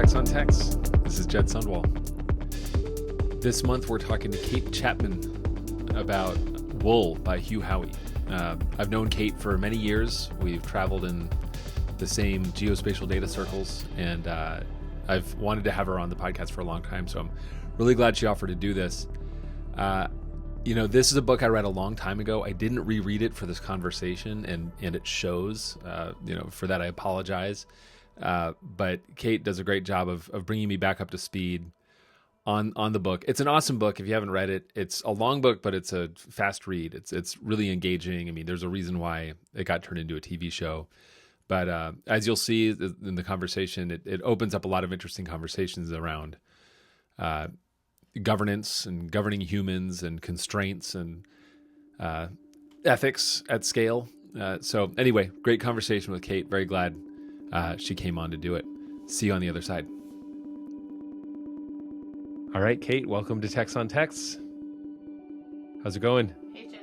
Text on Text. This is Jed Sundwall. This month we're talking to Kate Chapman about Wool by Hugh, Howey. I've known Kate for many years. We've traveled in the same geospatial data circles, and I've wanted to have her on the podcast for a long time, so I'm really glad she offered to do this. This is a book I read a long time ago. I didn't reread it for this conversation, and it shows. For that I apologize. But Kate does a great job of bringing me back up to speed on the book. It's an awesome book. If you haven't read it, it's a long book, but it's a fast read. It's really engaging. I mean, there's a reason why it got turned into a TV show. But as you'll see in the conversation, it opens up a lot of interesting conversations around governance and governing humans and constraints and ethics at scale. So anyway, great conversation with Kate. Very glad she came on to do it. See you on the other side. All right, Kate, welcome to Text on Text. How's it going? Hey, Jed.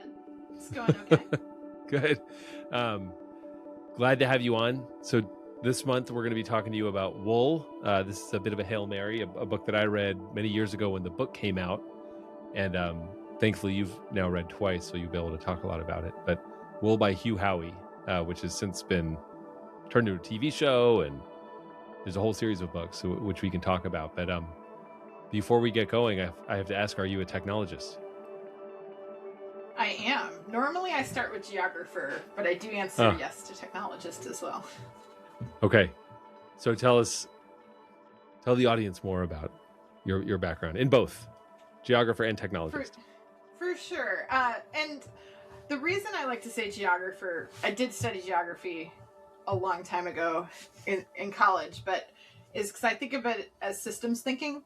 It's going okay. Good. Glad to have you on. So this month we're going to be talking to you about Wool. This is a bit of a Hail Mary, a book that I read many years ago when the book came out. And thankfully you've now read twice, so you'll be able to talk a lot about it. But Wool by Hugh, Howey, which has since been turned into a TV show, and there's a whole series of books which we can talk about. But before we get going, I have to ask, are you a technologist? I am. Normally I start with geographer, but I do answer yes to technologist as well. Okay. So tell the audience more about your background in both geographer and technologist. For sure. And the reason I like to say geographer, I did study geography a long time ago in college, but is because I think of it as systems thinking,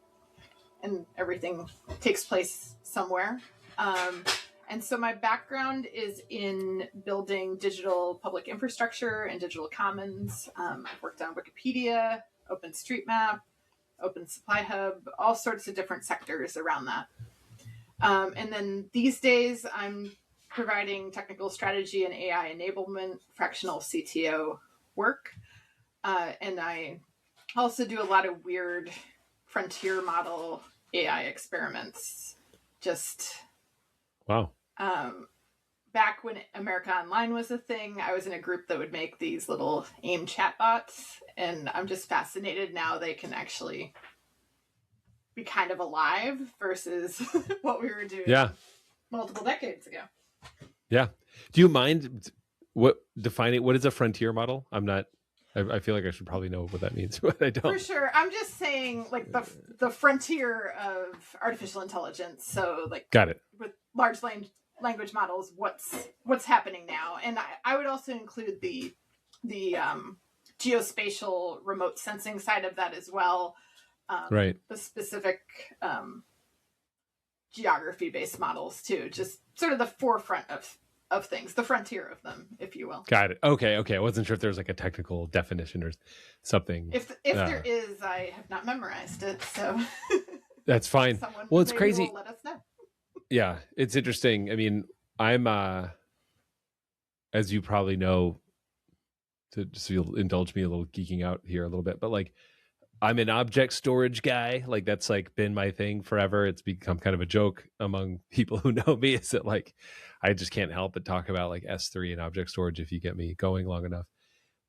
and everything takes place somewhere. And so my background is in building digital public infrastructure and digital commons. I've worked on Wikipedia, OpenStreetMap, Open Supply Hub, all sorts of different sectors around that. And then these days I'm providing technical strategy and AI enablement, fractional CTO work. And I also do a lot of weird frontier model AI experiments. Wow. Back when America Online was a thing, I was in a group that would make these little AIM chatbots, and I'm just fascinated now they can actually be kind of alive versus what we were doing multiple decades ago. Yeah. Do you mind what is a frontier model? I feel like I should probably know what that means, but I don't. For sure. I'm just saying like the frontier of artificial intelligence. So like Got it. With large language models, what's happening now. And I would also include the geospatial remote sensing side of that as well. Right. The specific geography-based models too. Just sort of the forefront of things, the frontier of them, if you will. Got it. Okay. I wasn't sure if there was like a technical definition or something. If there is, I have not memorized it, so that's fine. Well, it's crazy. Let us know. Yeah, it's interesting. I mean, I'm as you probably know, so you'll indulge me a little geeking out here a little bit, but like I'm an object storage guy. Like that's like been my thing forever. It's become kind of a joke among people who know me, is that like I just can't help but talk about like S3 and object storage if you get me going long enough.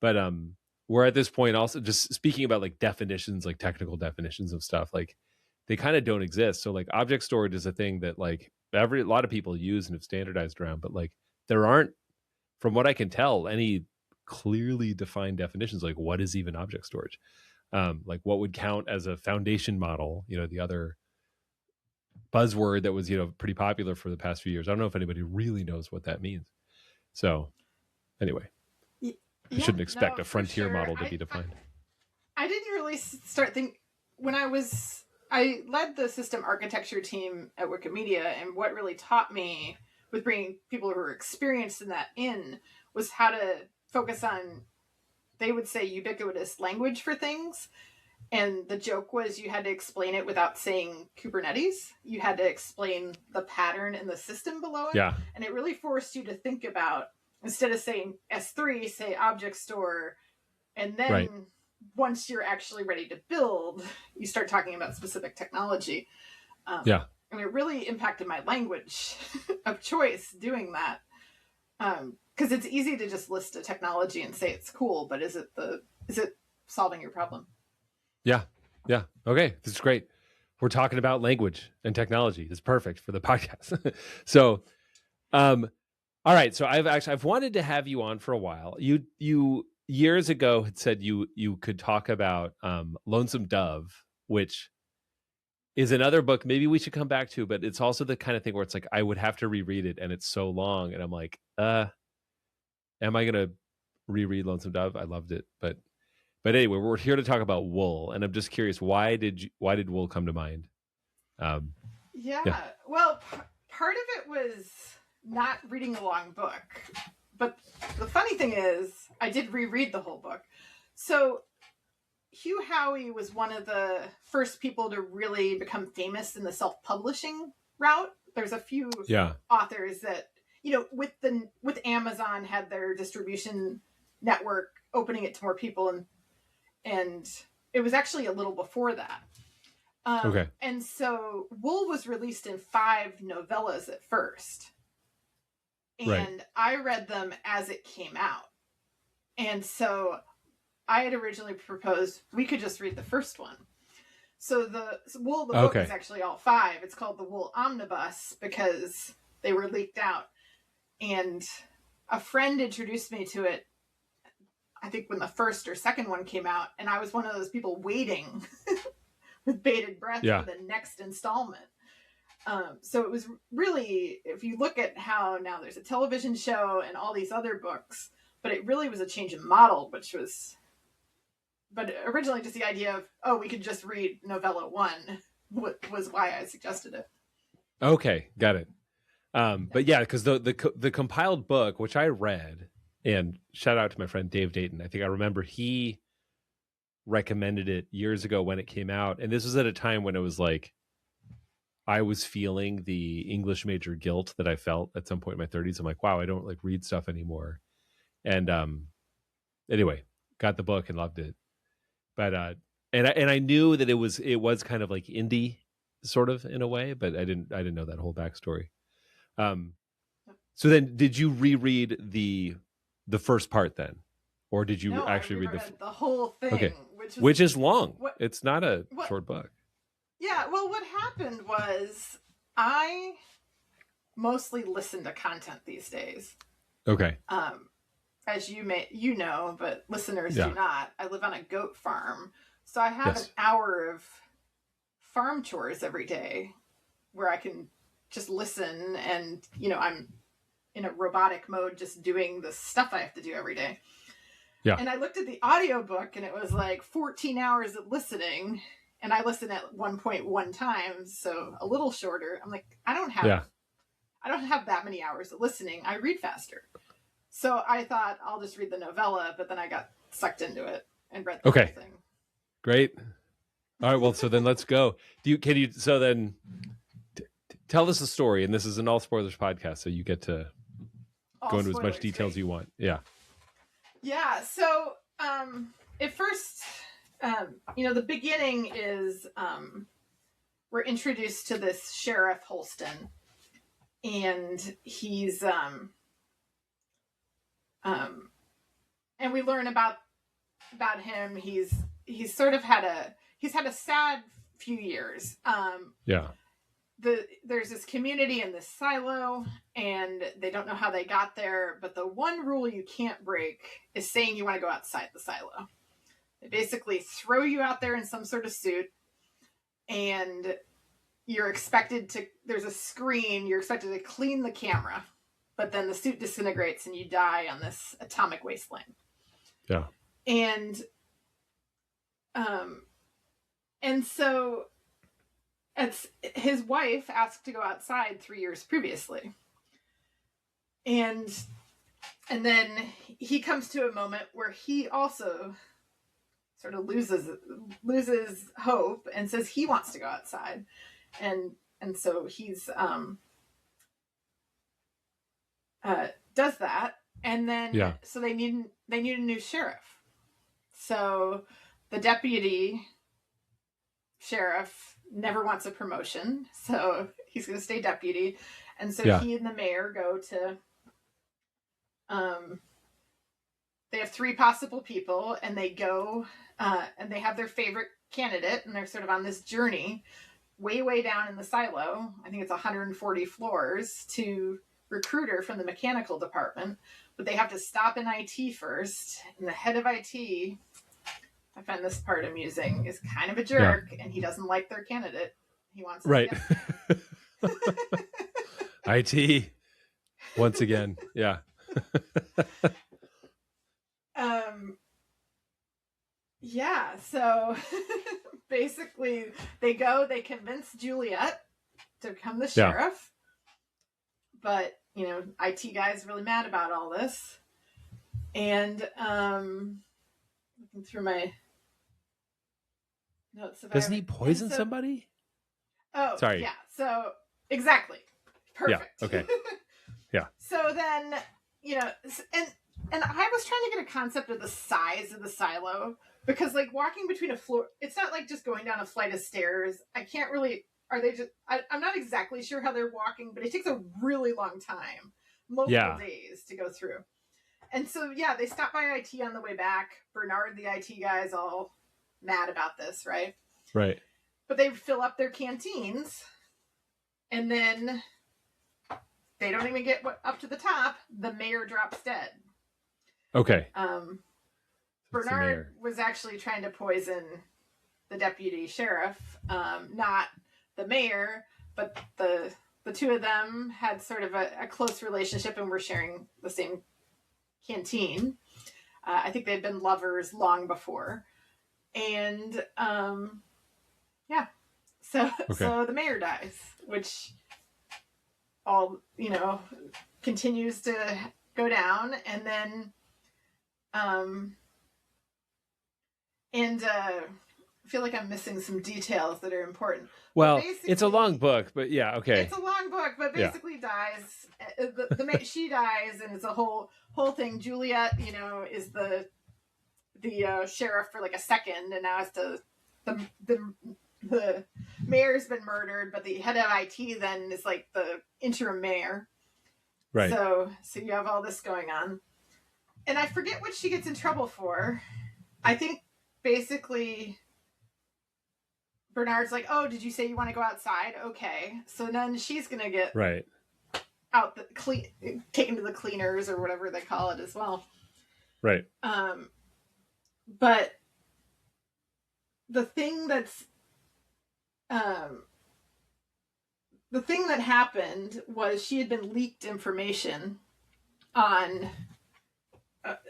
But we're at this point also just speaking about like definitions, like technical definitions of stuff, like they kind of don't exist. So like object storage is a thing that like a lot of people use and have standardized around, but like there aren't, from what I can tell, any clearly defined definitions. Like what is even object storage? Like what would count as a foundation model, the other buzzword that was, pretty popular for the past few years. I don't know if anybody really knows what that means. So anyway, I shouldn't expect a frontier model to be defined. I didn't really start thinking when I led the system architecture team at Wikimedia, and what really taught me with bringing people who were experienced in that was how to focus on, they would say, ubiquitous language for things. And the joke was you had to explain it without saying Kubernetes. You had to explain the pattern in the system below it. Yeah. And it really forced you to think about, instead of saying S3, say object store, and then once you're actually ready to build, you start talking about specific technology. And it really impacted my language of choice doing that. Because it's easy to just list a technology and say it's cool, but is it solving your problem? Yeah. Okay, this is great. We're talking about language and technology. It's perfect for the podcast. So, all right. So I've wanted to have you on for a while. You years ago had said you could talk about Lonesome Dove, which is another book maybe we should come back to, but it's also the kind of thing where it's like I would have to reread it and it's so long, and I'm like, am I gonna reread Lonesome Dove? I loved it, but anyway, we're here to talk about wool, and I'm just curious, why did wool come to mind? Yeah. Well, part of it was not reading a long book, but the funny thing is, I did reread the whole book. So Hugh Howey was one of the first people to really become famous in the self-publishing route. There's a few authors that, with Amazon had their distribution network opening it to more people, and it was actually a little before that. Okay. And so Wool was released in 5 novellas at first. And I read them as it came out. And so I had originally proposed we could just read the first one. So the book is actually all 5. It's called the Wool Omnibus because they were leaked out. And a friend introduced me to it, I think when the first or second one came out, and I was one of those people waiting with bated breath for the next installment. So it was really, if you look at how now there's a television show and all these other books, but it really was a change in model, but originally just the idea of, we could just read novella 1 was why I suggested it. Okay, got it. But yeah, because the compiled book, which I read, and shout out to my friend Dave Dayton. I think I remember he recommended it years ago when it came out. And this was at a time when it was like, I was feeling the English major guilt that I felt at some point in my 30s. I'm like, wow, I don't like read stuff anymore. And anyway, got the book and loved it. But and I knew that it was kind of like indie sort of in a way, but I didn't know that whole backstory. So then did you reread the first part then? Or did you actually read the whole thing? Okay. Which is long. It's not a short book. Yeah, well, what happened was I mostly listen to content these days. Okay. As you know, but listeners do not. I live on a goat farm, so I have an hour of farm chores every day where I can just listen, and I'm in a robotic mode just doing the stuff I have to do every day. Yeah. And I looked at the audiobook and it was like 14 hours of listening, and I listen at 1.1 times, so a little shorter. I'm like, I don't have that many hours of listening. I read faster. So I thought I'll just read the novella, but then I got sucked into it and read the whole thing. Great. All right, well, so then let's go. So then tell us the story, and this is an all spoilers podcast, so you get to go into as much detail as you want. Yeah. Yeah. So, at first, the beginning is, we're introduced to this Sheriff Holston, and he's, and we learn about him. He's sort of had a sad few years. There's this community in this silo, and they don't know how they got there, but the one rule you can't break is saying you want to go outside the silo. They basically throw you out there in some sort of suit, and you're expected to, there's a screen, you're expected to clean the camera, but then the suit disintegrates and you die on this atomic wasteland. Yeah. And so his wife asked to go outside 3 years previously. And then he comes to a moment where he also sort of loses hope and says he wants to go outside. And so he's does that. And then so they need a new sheriff. So the deputy sheriff never wants a promotion, so he's going to stay deputy. And so he and the mayor go to, they have 3 possible people, and they go, and they have their favorite candidate, and they're sort of on this journey way down in the silo. I think it's 140 floors to recruit her from the mechanical department, but they have to stop in IT first. And the head of IT, I find this part amusing, is kind of a jerk, and he doesn't like their candidate. He wants right. IT once again. Yeah. Yeah, so basically they convince Juliet to become the sheriff. But, you know, IT guy's really mad about all this. And looking through my notes. Doesn't he poison somebody? Oh, sorry. Yeah, so exactly. Perfect. Yeah, okay. Yeah. So then, you know, and I was trying to get a concept of the size of the silo, because like walking between a floor, it's not like just going down a flight of stairs. I can't really, I'm not exactly sure how they're walking, but it takes a really long time, multiple days to go through. And so, they stop by IT on the way back. Bernard, the IT guy, is all mad about this, right? Right. But they fill up their canteens, and then they don't even get up to the top. The mayor drops dead. Okay. Bernard was actually trying to poison the deputy sheriff, not the mayor, but the two of them had sort of a close relationship and were sharing the same canteen. I think they'd been lovers long before. And so the mayor dies, which all, you know, continues to go down. And then I feel like I'm missing some details that are important. Well, it's a long book, but okay. It's a long book, but basically dies. She dies, and it's a whole thing. Juliet, you know, is the sheriff for like a second, and now it's the mayor's been murdered, but the head of IT then is like the interim mayor. Right. So you have all this going on, and I forget what she gets in trouble for. I think basically Bernard's like, "Oh, did you say you want to go outside? Okay." So then she's gonna get out taken to the cleaners or whatever they call it as well. Right. But the thing that happened was she had been leaked information on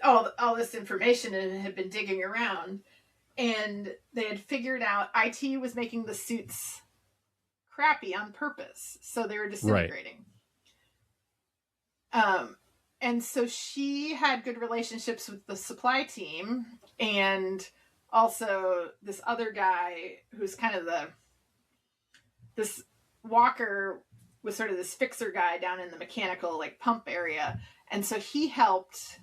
all this information, and had been digging around, and they had figured out IT was making the suits crappy on purpose, so they were disintegrating. And so she had good relationships with the supply team, and also this other guy who's kind of this Walker was sort of this fixer guy down in the mechanical like pump area, and so he helped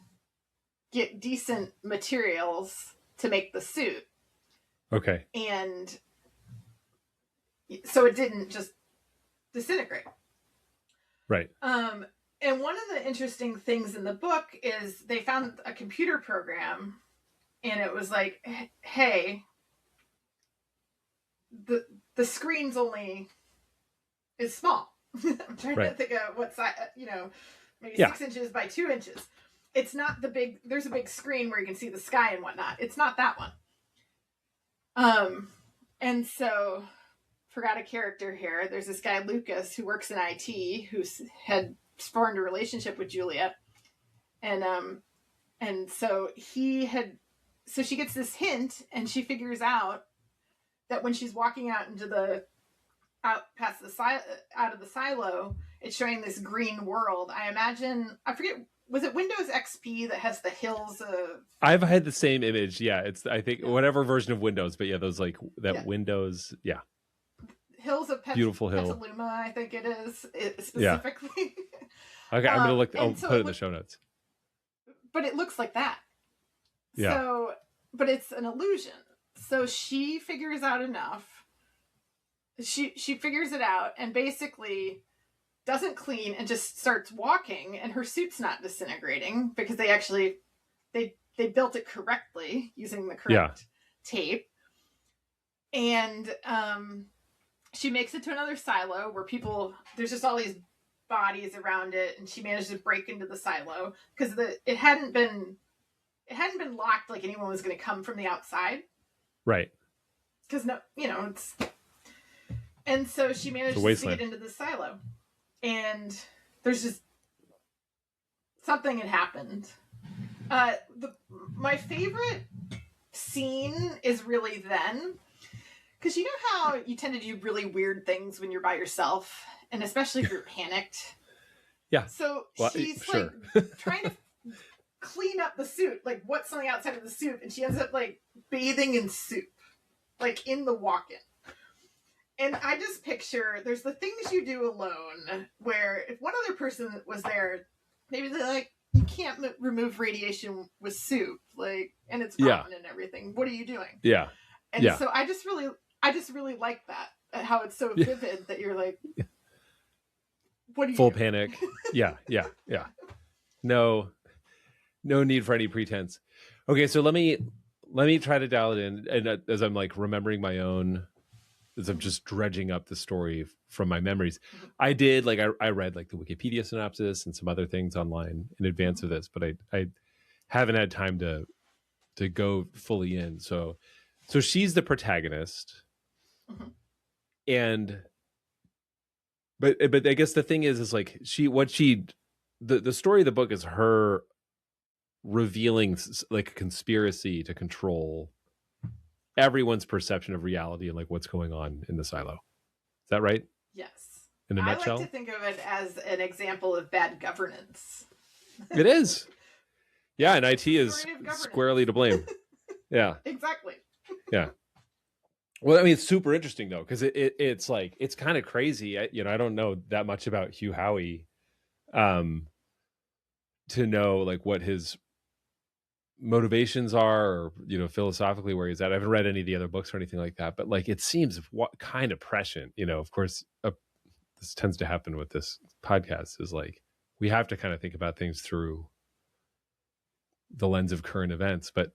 get decent materials to make the suit. Okay. And so it didn't just disintegrate. Right. And one of the interesting things in the book is they found a computer program, and it was like, hey, the screen's only is small. I'm trying to think of what size, you know, maybe 6 inches by 2 inches. It's not the big, there's a big screen where you can see the sky and whatnot. It's not that one. And so, forgot a character here. There's this guy, Lucas, who works in IT, who's had formed a relationship with Juliet. And so she gets this hint, and she figures out that when she's walking out out of the silo, it's showing this green world. I forget, was it Windows XP that has the hills of... I've had the same image. Yeah, it's, I think, whatever version of Windows, but those like that Windows, Hills of beautiful hill. Petaluma, I think it is, specifically. Yeah. Okay, I'm going to look, I'll put it in the show notes. But it looks like that. Yeah. So, but it's an illusion. So she figures out enough. She figures it out and basically doesn't clean and just starts walking, and her suit's not disintegrating because they actually they built it correctly using the correct tape. And she makes it to another silo where there's just all these bodies around it, and she managed to break into the silo because it hadn't been locked, like anyone was going to come from the outside, right? Because and so she managed to see it into the silo, and there's just something had happened. My favorite scene is really then, because you know how you tend to do really weird things when you're by yourself, and especially if you're panicked. Yeah. So she's sure. like trying to clean up the soup, like what's on the outside of the soup, and she ends up like bathing in soup, like in the walk-in. And I just picture there's the things you do alone where if one other person was there, maybe they're like, you can't remove radiation with soup, like, and it's rotten and everything. What are you doing? Yeah. And so I just really like that, how it's so vivid that you're like, what are you full doing? panic. Yeah. No need for any pretense. Okay, so let me try to dial it in, and as I'm like remembering my own, as I'm just dredging up the story from my memories, I did like I read like the Wikipedia synopsis and some other things online in advance of this, but I haven't had time to go fully in. So she's the protagonist, and but I guess the thing is like the story of the book is her revealing like a conspiracy to control everyone's perception of reality and like what's going on in the silo. Is that right? Yes. In a nutshell? I like to think of it as an example of bad governance. It is. Yeah, and IT is squarely to blame. Yeah. Exactly. Yeah. Well, I mean, it's super interesting though, because it's like it's kind of crazy. I don't know that much about Hugh Howey, to know like what his motivations are, or philosophically where he's at. I haven't read any of the other books or anything like that, but like it seems what kind of prescient. Of course, this tends to happen with this podcast, is like we have to kind of think about things through the lens of current events. But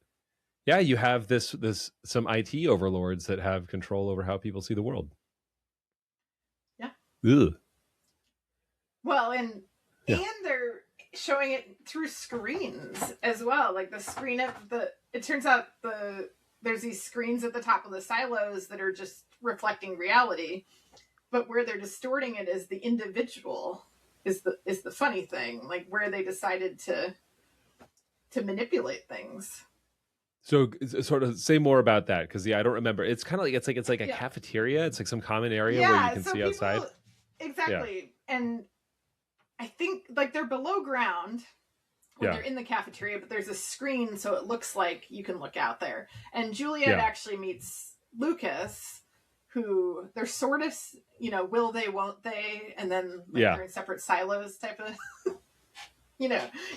yeah, you have this some IT overlords that have control over how people see the world. Yeah. Ugh. Well, and they're showing it through screens as well. Like the screen of it turns out there's these screens at the top of the silos that are just reflecting reality, but where they're distorting it is the individual is the funny thing, like where they decided to manipulate things. So sort of say more about that, because I don't remember. It's kind of like it's like a cafeteria. It's like some common area where you can see people, outside. Exactly. Yeah. And I think like they're below ground when they're in the cafeteria, but there's a screen so it looks like you can look out there. And Juliet actually meets Lucas, who they're sort of, will they, won't they? And then they're in separate silos type of... you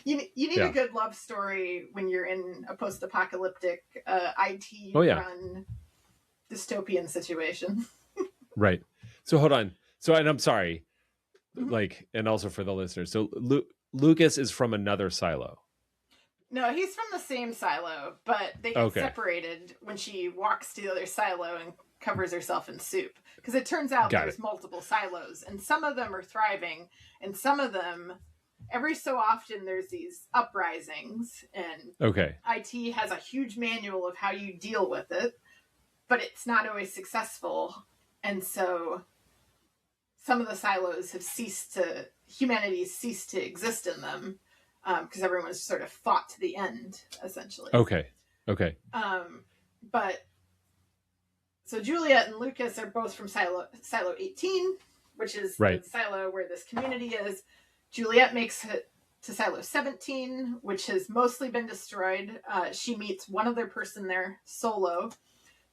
need a good love story when you're in a post-apocalyptic IT run dystopian situation. Right. So hold on. So, and I'm sorry, like, and also for the listeners. So Lucas is from another silo. No, he's from the same silo, but they get separated when she walks to the other silo and covers herself in soup. Because it turns out there's multiple silos, and some of them are thriving, and some of them... Every so often there's these uprisings, and IT has a huge manual of how you deal with it, but it's not always successful. And so some of the silos have humanity's ceased to exist in them, because everyone's sort of fought to the end, essentially. Okay. But so Juliet and Lucas are both from silo 18, which is the silo where this community is. Juliet makes it to silo 17, which has mostly been destroyed. She meets one other person there, Solo,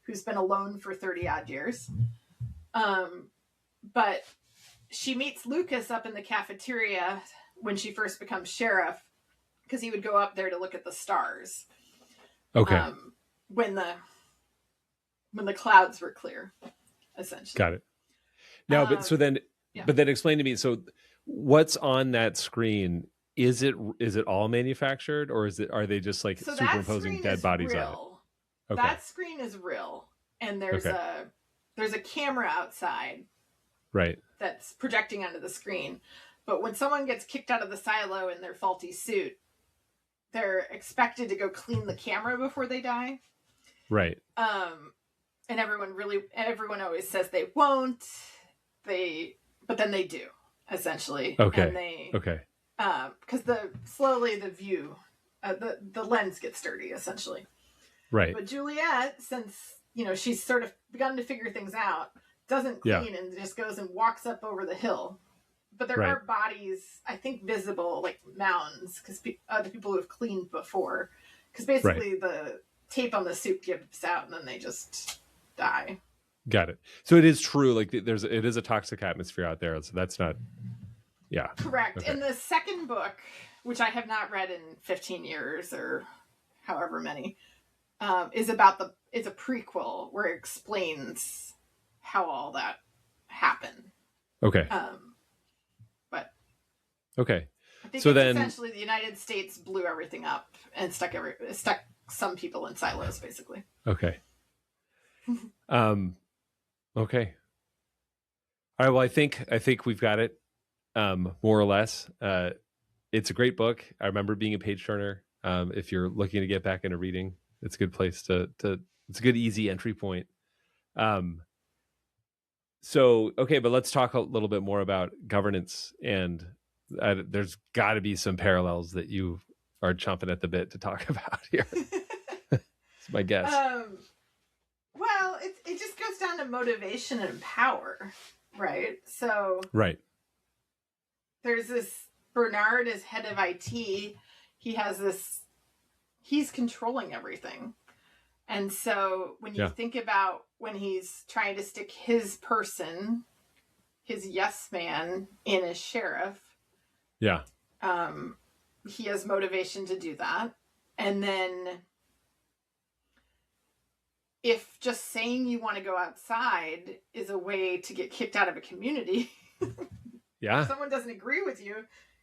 who's been alone for 30 odd years. But she meets Lucas up in the cafeteria when she first becomes sheriff, because he would go up there to look at the stars. When when the clouds were clear, essentially. Got it. Now, but then explain to me. So, what's on that screen? Is it all manufactured, or are they just like superimposing dead bodies on it? Okay. That screen is real, and there's a camera outside, right, that's projecting onto the screen. But when someone gets kicked out of the silo in their faulty suit, they're expected to go clean the camera before they die. Right. And everyone always says they won't. But then they do, essentially. Okay. And because slowly the view, the lens gets dirty, essentially. Right. But Juliet, since she's sort of begun to figure things out, doesn't clean and just goes and walks up over the hill. But there are bodies, I think, visible, like mounds, because other people who have cleaned before. Because basically the tape on the suit gives out, and then they just die. Got it. So it is true. Like it is a toxic atmosphere out there. So that's not. Yeah. Correct. Okay. In the second book, which I have not read in 15 years or however many, it's a prequel where it explains how all that happened. Okay. But okay. I think essentially the United States blew everything up and stuck some people in silos, basically. Okay. Okay. All right. Well, I think we've got it, more or less. It's a great book. I remember being a page turner. If you're looking to get back into reading, it's a good place to it's a good, easy entry point. So, okay, but let's talk a little bit more about governance, and there's got to be some parallels that you are chomping at the bit to talk about here. It's my guess. Well, it just goes down to motivation and power, right? So, right. There's this Bernard as head of IT. He's controlling everything. And so when you think about when he's trying to stick his person, his yes man, in as sheriff, he has motivation to do that. And then if just saying you want to go outside is a way to get kicked out of a community, if someone doesn't agree with you,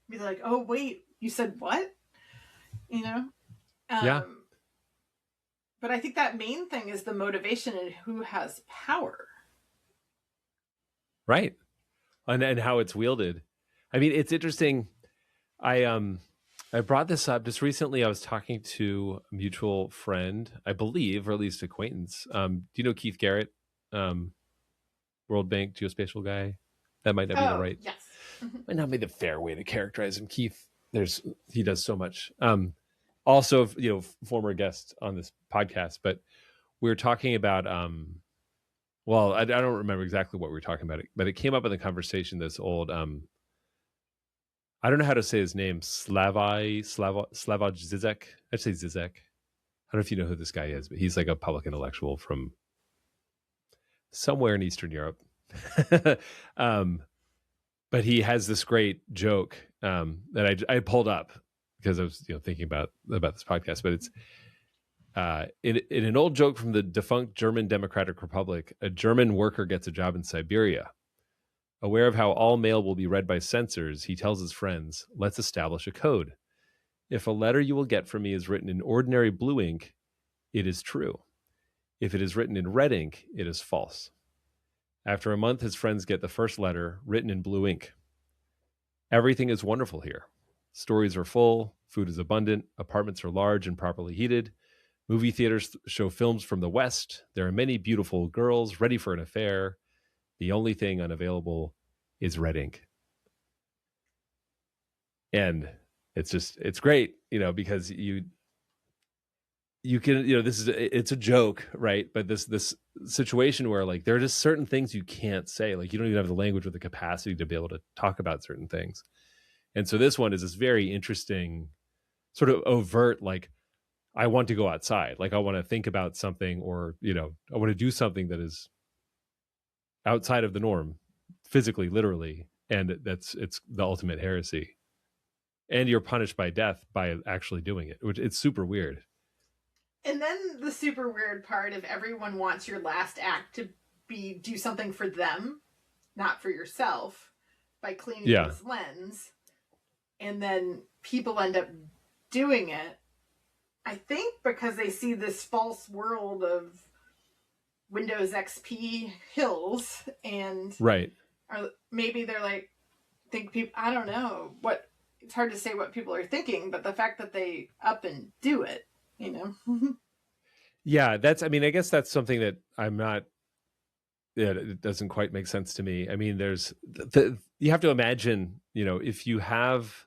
be like, oh, wait, you said what? But I think that main thing is the motivation and who has power. Right. And how it's wielded. I mean, it's interesting. I brought this up just recently. I was talking to a mutual friend, I believe, or at least acquaintance. Do you know Keith Garrett? World Bank geospatial guy? That might not be the right. Yes. Might not be the fair way to characterize him. Keith, he does so much. Also, former guest on this podcast, but we were talking about, well, I don't remember exactly what we were talking about, but it came up in the conversation, this old, I don't know how to say his name, Slavoj Žižek. I'd say Zizek. I don't know if you know who this guy is, but he's like a public intellectual from somewhere in Eastern Europe. But he has this great joke that I pulled up because I was thinking about this podcast. But it's in an old joke from the defunct German Democratic Republic, a German worker gets a job in Siberia. Aware of how all mail will be read by censors, he tells his friends, let's establish a code. If a letter you will get from me is written in ordinary blue ink, it is true. If it is written in red ink, it is false. After a month, his friends get the first letter written in blue ink. Everything is wonderful here. Stories are full, food is abundant, apartments are large and properly heated. Movie theaters show films from the West. There are many beautiful girls ready for an affair. The only thing unavailable is red ink. And it's great, because you can, it's a joke, right? But this situation where like, there are just certain things you can't say. Like you don't even have the language or the capacity to be able to talk about certain things. And so this one is this very interesting sort of overt, like, I want to go outside. Like I want to think about something, or, I want to do something that is outside of the norm, physically, literally. And it's the ultimate heresy. And you're punished by death by actually doing it, which it's super weird. And then the super weird part of everyone wants your last act to do something for them, not for yourself, by cleaning this lens. And then people end up doing it, I think, because they see this false world of Windows XP hills, and or maybe they're like, think people, I don't know what, it's hard to say what people are thinking, but the fact that they up and do it, you know. Yeah, I mean, I guess that's something that I'm not, it doesn't quite make sense to me. I mean, there's you have to imagine, you know, if you have,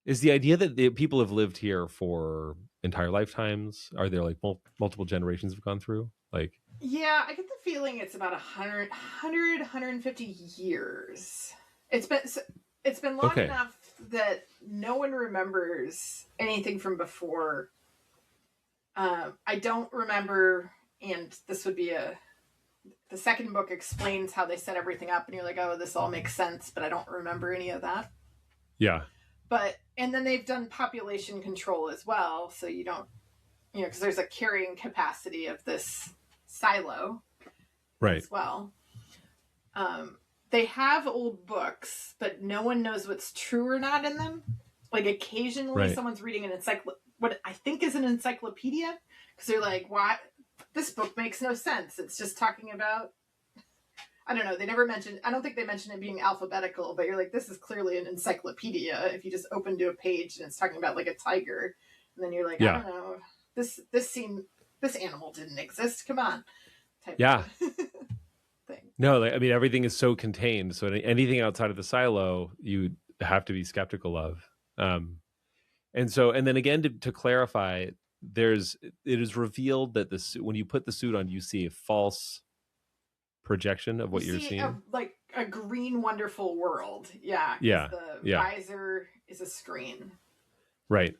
is the idea that the people have lived here for entire lifetimes? Are there like multiple generations have gone through? Like, yeah, I get the feeling it's about 150 years. It's been long enough that no one remembers anything from before. I don't remember, and this would be the second book explains how they set everything up, and you're like, oh, this all makes sense, but I don't remember any of that. Yeah. But, and then they've done population control as well, so you don't, you know, because there's a carrying capacity of this silo as well. They have old books, but no one knows what's true or not in them. Like occasionally someone's reading an what I think is an encyclopedia, because they're like, why? This book makes no sense. It's just talking about, I don't know. They never mentioned, I don't think they mentioned it being alphabetical, but you're like, this is clearly an encyclopedia. If you just open to a page and it's talking about like a tiger, and then you're like, I don't know, this animal didn't exist. Come on. Type of thing. No, like, I mean, everything is so contained. So anything outside of the silo, you have to be skeptical of. And then again, to clarify, it is revealed that when you put the suit on, you see a false projection of what you're seeing. Like a green, wonderful world. Yeah. The visor is a screen. Right.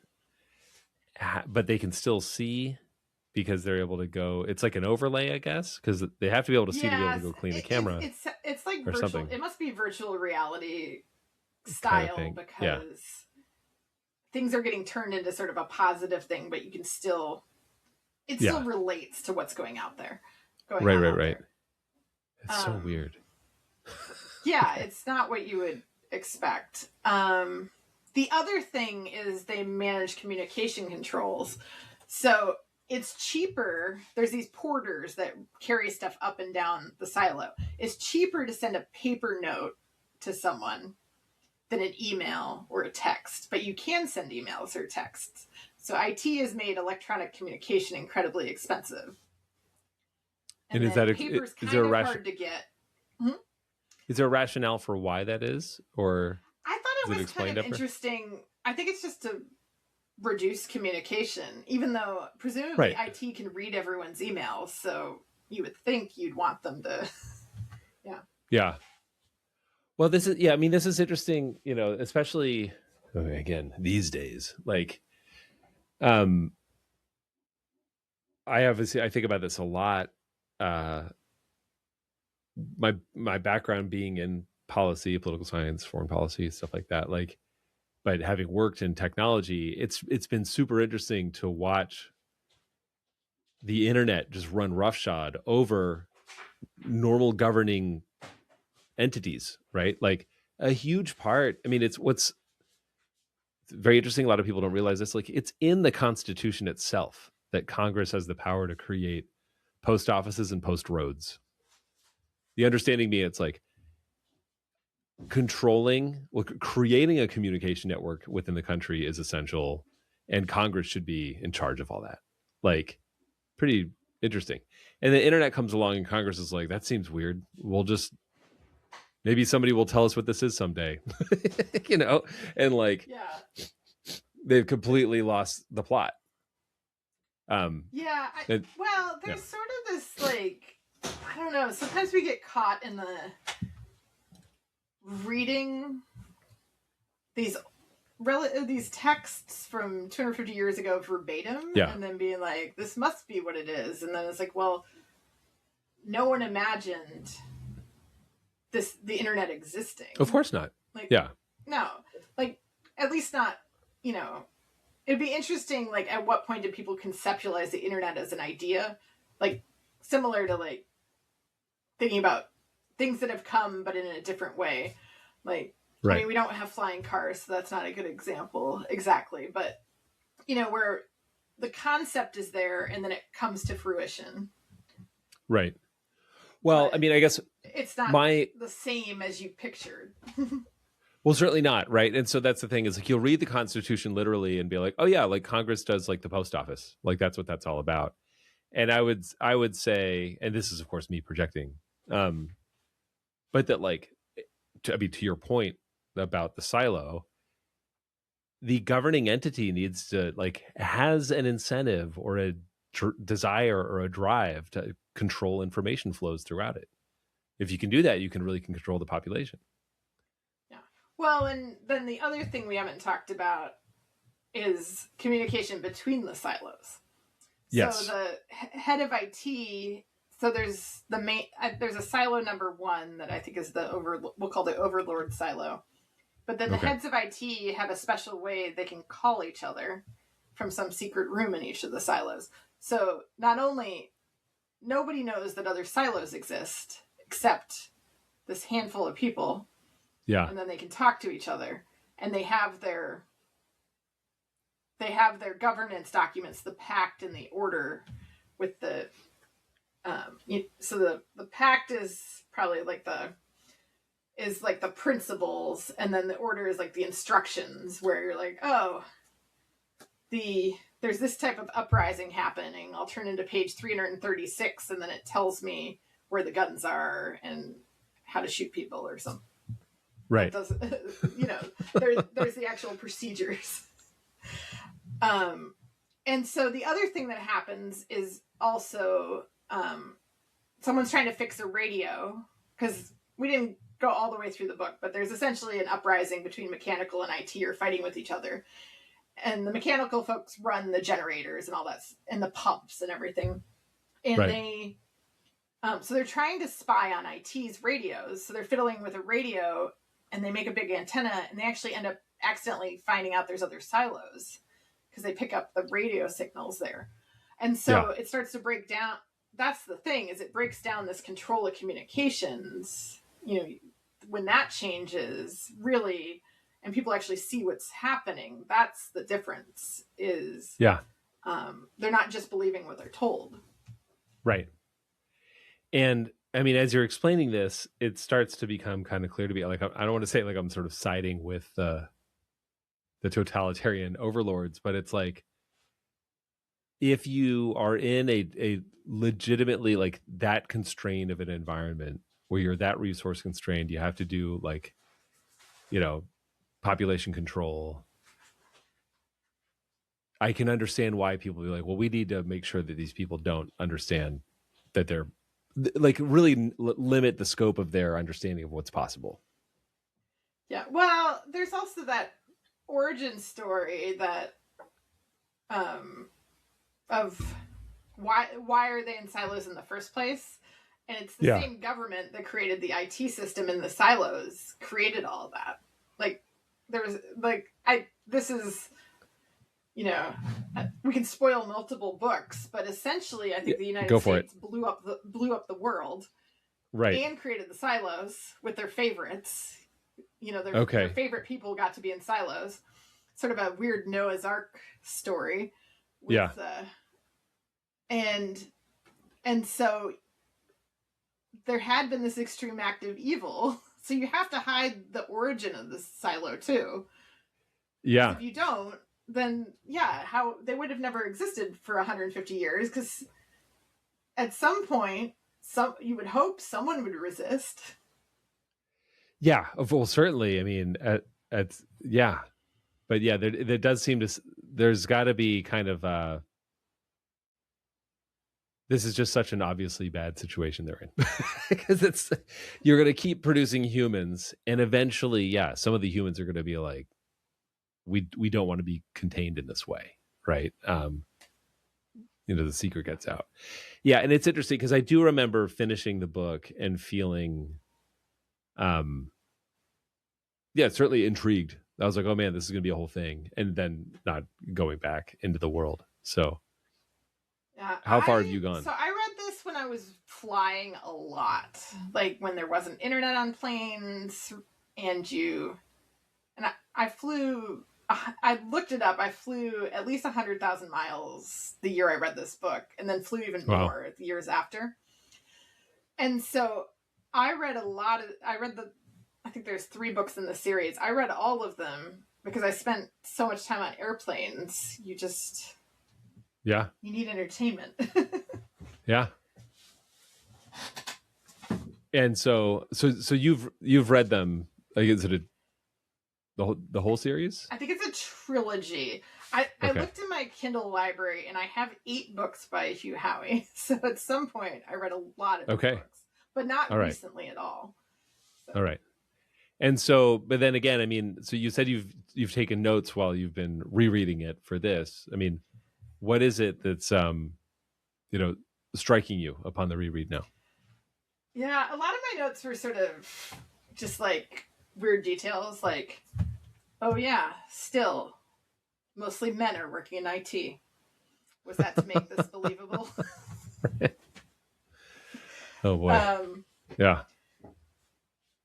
But they can still see because they're able to go. It's like an overlay, I guess, because they have to be able to see to be able to go clean the camera. It's like or virtual. Something. It must be virtual reality style kind of because things are getting turned into sort of a positive thing, but you can still, it still relates to what's going out there. Right. It's so weird. Yeah, it's not what you would expect. The other thing is they manage communication controls. So it's cheaper. There's these porters that carry stuff up and down the silo. It's cheaper to send a paper note to someone than an email or a text, but you can send emails or texts. So IT has made electronic communication incredibly expensive. And is paper's kind of hard to get. Is there a rationale for why that is? Or I thought it was kind of interesting. I think it's just to reduce communication, even though presumably IT can read everyone's emails. So you would think you'd want them to, Yeah. Well, this is interesting, you know, especially again, these days, like, I think about this a lot. My background being in policy, political science, foreign policy, stuff like that, like, but having worked in technology, it's been super interesting to watch the internet just run roughshod over normal governing entities, right? Like a huge part. I mean, it's very interesting. A lot of people don't realize this. Like, it's in the Constitution itself that Congress has the power to create post offices and post roads. The understanding being, it's like creating a communication network within the country is essential, and Congress should be in charge of all that. Like, pretty interesting. And the internet comes along and Congress is like, that seems weird. Maybe somebody will tell us what this is someday, you know? And like, they've completely lost the plot. There's sort of this, like, I don't know. Sometimes we get caught in the reading these texts from 250 years ago verbatim, and then being like, this must be what it is. And then it's like, well, no one imagined the internet existing. Of course not. Like, no, like, at least not, you know, it'd be interesting, like, at what point did people conceptualize the internet as an idea? Like, similar to, like, thinking about things that have come, but in a different way. Like, Right. I mean, we don't have flying cars, so that's not a good example exactly. But, you know, where the concept is there and then it comes to fruition. Right. Well, But I mean, I guess it's not the same as you pictured. Well, certainly not, right? And so that's the thing is like you'll read the Constitution literally and be like, oh yeah, like Congress does like the post office, like that's what that's all about. And I would say, and this is of course me projecting, but that like, I mean, to your point about the silo, the governing entity needs to like has an incentive or a desire or a drive to control information flows throughout it. If you can do that, you can really control the population. Well, and then the other thing we haven't talked about is communication between the silos. Yes. So the head of IT, so there's the main, there's a silo number one that I think is we'll call the overlord silo. But then the heads of IT have a special way they can call each other from some secret room in each of the silos. So not only nobody knows that other silos exist except this handful of people. Yeah. And then they can talk to each other, and they have their governance documents, the pact and the order with the so the pact is probably like the principles, and then the order is like the instructions, where you're like, oh, there's this type of uprising happening. I'll turn into page 336, and then it tells me where the guns are and how to shoot people or something. Right. You know, there's the actual procedures. And so the other thing that happens is also someone's trying to fix a radio, because we didn't go all the way through the book, but there's essentially an uprising between mechanical and IT are fighting with each other. And the mechanical folks run the generators and all that, and the pumps and everything. And they, so they're trying to spy on IT's radios. So they're fiddling with a radio, and they make a big antenna, and they actually end up accidentally finding out there's other silos because they pick up the radio signals there. And so it starts to break down. That's the thing, is it breaks down this control of communications. You know, when that changes, really, and people actually see what's happening, that's the difference, is they're not just believing what they're told. Right. And I mean, as you're explaining this, it starts to become kind of clear to me. Like, I don't want to say like I'm sort of siding with the totalitarian overlords, but it's like, if you are in a legitimately like that constrained of an environment where you're that resource constrained, you have to do like, you know, population control. I can understand why people be like, well, we need to make sure that these people don't understand that they're like really limit the scope of their understanding of what's possible. Yeah. Well, there's also that origin story that of why are they in silos in the first place? And it's the same government that created the IT system in the silos, created all of that. Like, there was like, this is, you know, we can spoil multiple books, but essentially I think the United States blew up the world, and created the silos with their favorites. You know, their favorite people got to be in silos. Sort of a weird Noah's Ark story. With, and so there had been this extreme act of evil, so you have to hide the origin of the silo too. Yeah. If you don't, then how they would have never existed for 150 years, because at some point, you would hope someone would resist. Yeah, well, certainly. I mean, but there does seem to. There's got to be kind of. This is just such an obviously bad situation they're in, because you're going to keep producing humans, and eventually, some of the humans are going to be like, we don't want to be contained in this way, right? You know, the secret gets out. Yeah, and it's interesting because I do remember finishing the book and feeling, certainly intrigued I was like, oh man, this is going to be a whole thing, and then not going back into the world. So how far have you gone? So I read this when I was flying a lot, like when there wasn't internet on planes, and I flew. I looked it up. I flew at least 100,000 miles the year I read this book, and then flew even more the years after. And so I read I think there's 3 books in the series. I read all of them because I spent so much time on airplanes. You need entertainment. Yeah. And so you've read them. Like, is it the whole series? I think it's a trilogy. I looked in my Kindle library and I have 8 books by Hugh Howey. So at some point I read a lot of books, but not recently at all. So. All right. And so, but then again, I mean, so you said you've taken notes while you've been rereading it for this. I mean, what is it that's striking you upon the reread now? Yeah, a lot of my notes were sort of just like weird details, like, oh yeah, still mostly men are working in IT. Was that to make this believable? Oh boy. Yeah.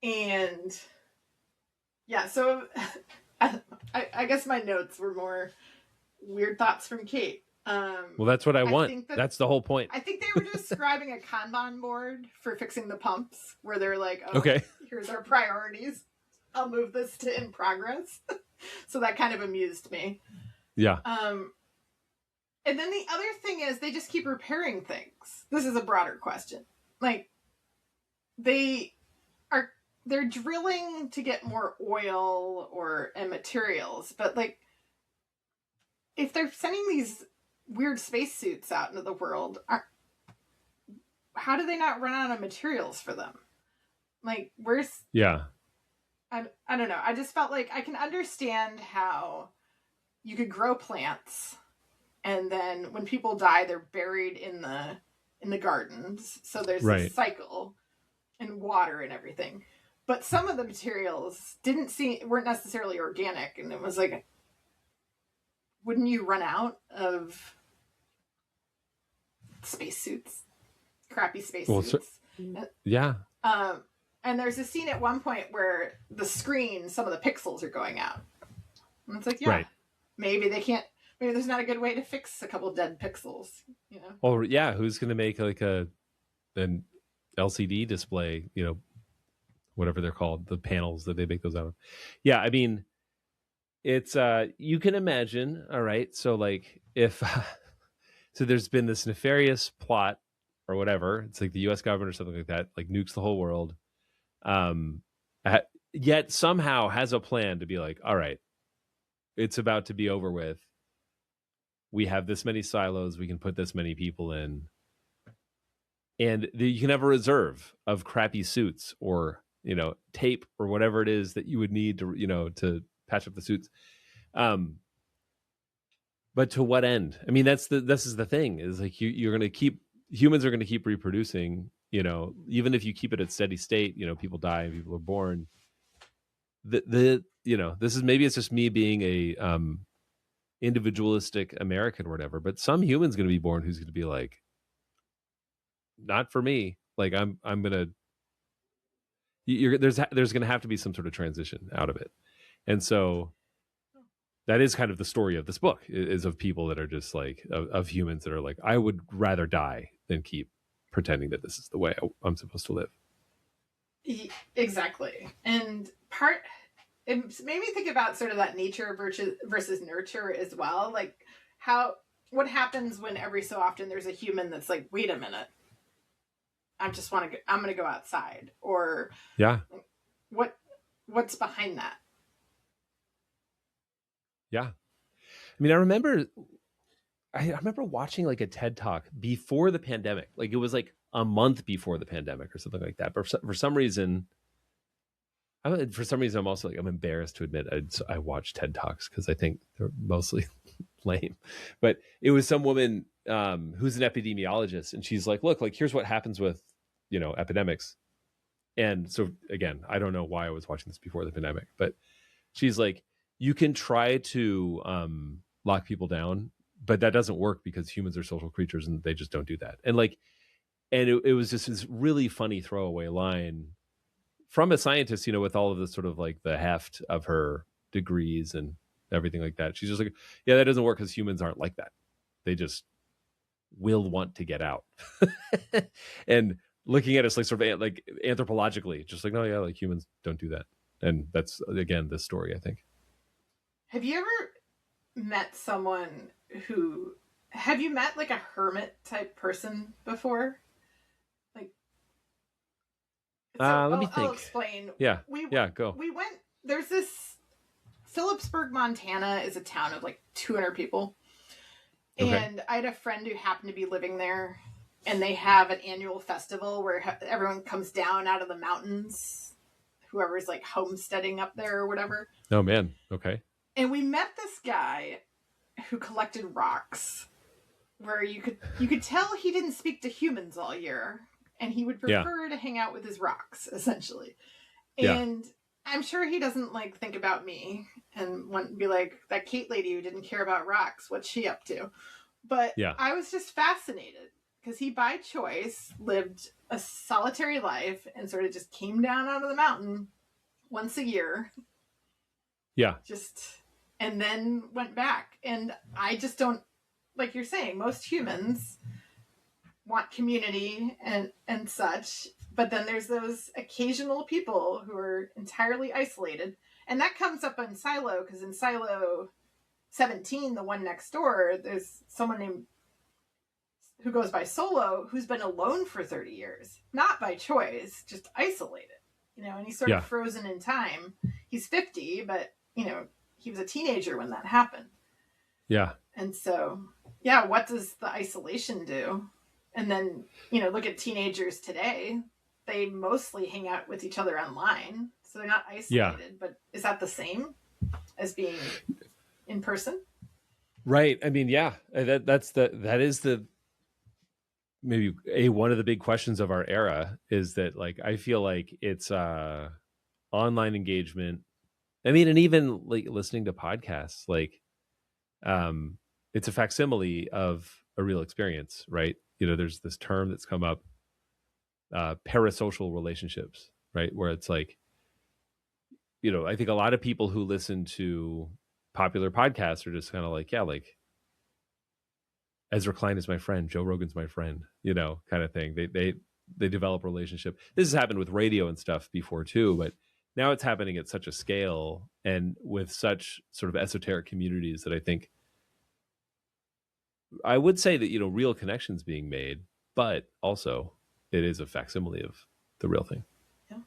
And yeah, so I guess my notes were more weird thoughts from Kate. Well, that's what I want. That's the whole point. I think they were describing a Kanban board for fixing the pumps, where they're like, oh, okay, here's our priorities. I'll move this to in progress. So that kind of amused me. Yeah. And then the other thing is they just keep repairing things. This is a broader question. Like, they're drilling to get more oil and materials, but like, if they're sending these weird spacesuits out into the world, how do they not run out of materials for them? Like, where's... Yeah. I don't know. I just felt like I can understand how you could grow plants, and then when people die, they're buried in the gardens. So there's this cycle, and water and everything. But some of the materials weren't necessarily organic, and it was like, wouldn't you run out of spacesuits? Crappy spacesuits. Yeah. And there's a scene at one point where the screen, some of the pixels are going out. And it's like, yeah, maybe there's not a good way to fix a couple dead pixels, you know? Oh, yeah. Who's going to make like an LCD display, whatever they're called, the panels that they make those out of. Yeah, I mean, it's you can imagine, all right, so like if so there's been this nefarious plot or whatever, it's like the US government or something like that, like nukes the whole world, yet somehow has a plan to be like, all right, it's about to be over with, we have this many silos, we can put this many people in, and you can have a reserve of crappy suits or tape or whatever it is that you would need to to patch up the suits. But to what end? I mean, this is the thing, is like humans are going to keep reproducing, even if you keep it at steady state, people die and people are born. This is, maybe it's just me being a individualistic American or whatever, but some human's going to be born who's going to be like, not for me. Like I'm going to, there's going to have to be some sort of transition out of it. And so that is kind of the story of this book, is of people that are just like, of humans that are like, I would rather die than keep pretending that this is the way I'm supposed to live. Exactly. And it made me think about sort of that nature versus nurture as well. Like what happens when every so often there's a human that's like, wait a minute, I'm going to go outside, or what's behind that? Yeah. I mean, I remember watching like a TED Talk before the pandemic. Like it was like a month before the pandemic or something like that. But for some reason, I'm also like, I'm embarrassed to admit I watch TED Talks because I think they're mostly lame. But it was some woman who's an epidemiologist, and she's like, look, like here's what happens with epidemics. And so again, I don't know why I was watching this before the pandemic, but she's like, you can try to lock people down, but that doesn't work because humans are social creatures and they just don't do that. And it was just this really funny throwaway line from a scientist, with all of the sort of like the heft of her degrees and everything like that. She's just like, yeah, that doesn't work because humans aren't like that. They just will want to get out. And looking at us like sort of like anthropologically, just like, no, yeah, like humans don't do that. And that's, again, this story, I think. Have you ever met someone have you met like a hermit type person before? Like, let me think. I'll explain. Yeah. Go. We went, there's this, Phillipsburg, Montana is a town of like 200 people. Okay. And I had a friend who happened to be living there, and they have an annual festival where everyone comes down out of the mountains, whoever's like homesteading up there or whatever. Oh man. Okay. And we met this guy who collected rocks, where you could tell he didn't speak to humans all year, and he would prefer to hang out with his rocks, essentially. And I'm sure he doesn't like think about me and want to be like, that Kate lady who didn't care about rocks, what's she up to? But I was just fascinated because he, by choice, lived a solitary life and sort of just came down out of the mountain once a year. Yeah. And then went back. And I just don't, like you're saying, most humans want community and such. But then there's those occasional people who are entirely isolated. And that comes up in Silo, because in Silo 17, the one next door, there's someone named who goes by Solo, who's been alone for 30 years. Not by choice, just isolated. And he's sort of frozen in time. He's 50, but, he was a teenager when that happened. Yeah. And so, what does the isolation do? And then, look at teenagers today. They mostly hang out with each other online. So they're not isolated. But is that the same as being in person? Right. I mean, that is maybe one of the big questions of our era, is that, like, I feel like it's online engagement. I mean, and even like listening to podcasts, like, it's a facsimile of a real experience, right? There's this term that's come up, parasocial relationships, right? Where it's like, I think a lot of people who listen to popular podcasts are just kind of like, like Ezra Klein is my friend, Joe Rogan's my friend, kind of thing. They develop a relationship. This has happened with radio and stuff before too, but now it's happening at such a scale and with such sort of esoteric communities that I think I would say that, real connections being made, but also it is a facsimile of the real thing. Yeah.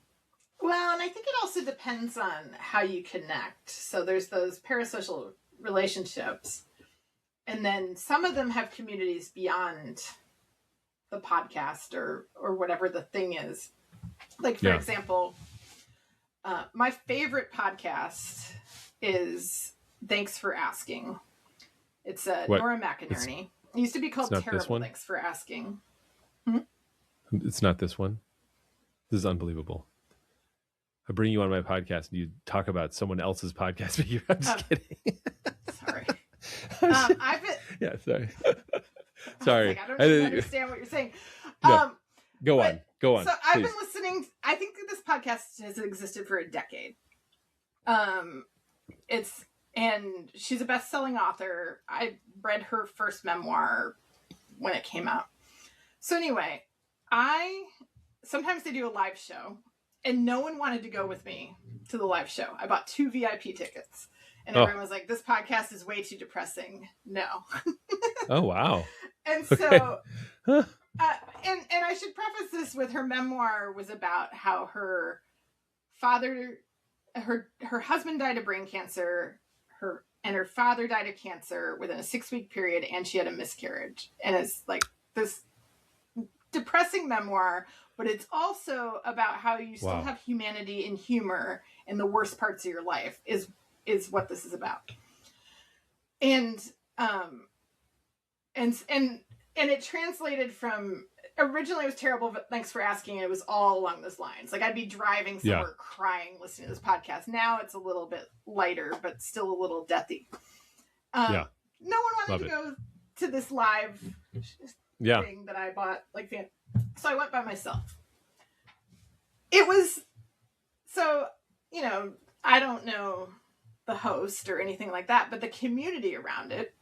Well, and I think it also depends on how you connect. So there's those parasocial relationships, and then some of them have communities beyond the podcast or whatever the thing is. Like, for example, my favorite podcast is Thanks for Asking. It's Nora McInerney. It used to be called Terrible Thanks for Asking. It's not this one. This is unbelievable. I bring you on my podcast and you talk about someone else's podcast, but I'm just kidding. Sorry. Sorry. Sorry. I don't even understand what you're saying. No. Go on. So I've been listening. I think this podcast has existed for a decade. And she's a best-selling author. I read her first memoir when it came out. So anyway, sometimes they do a live show, and no one wanted to go with me to the live show. I bought 2 VIP tickets, and everyone was like, "This podcast is way too depressing." No. Oh wow. And so, and I should preface this with, her memoir was about how her husband died of brain cancer. Her father died of cancer within a 6-week period, and she had a miscarriage. And it's like this depressing memoir, but it's also about how you still have humanity and humor in the worst parts of your life is what this is about. And it translated from, originally it was terrible, but thanks for asking. It was all along those lines. Like I'd be driving somewhere crying, listening to this podcast. Now it's a little bit lighter, but still a little deathy. No one wanted to go to this live thing that I bought. So I went by myself. It was, so, you know, I don't know the host or anything like that, but the community around it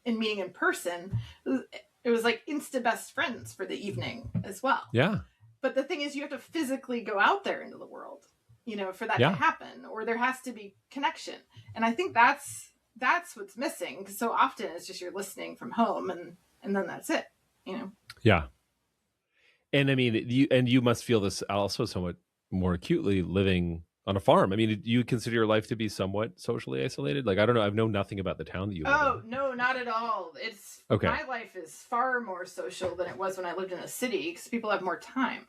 and meeting in person, it was like insta best friends for the evening as well. Yeah. But the thing is, you have to physically go out there into the world, you know, for that to happen, or there has to be connection. And I think that's what's missing, because so often it's just you're listening from home and then that's it, you know? Yeah. And I mean, you must feel this also somewhat more acutely living on a farm. I mean, do you consider your life to be somewhat socially isolated? Like, I don't know. I've known nothing about the town that you live in. Oh, no, not at all. It's okay. My life is far more social than it was when I lived in a city, because people have more time.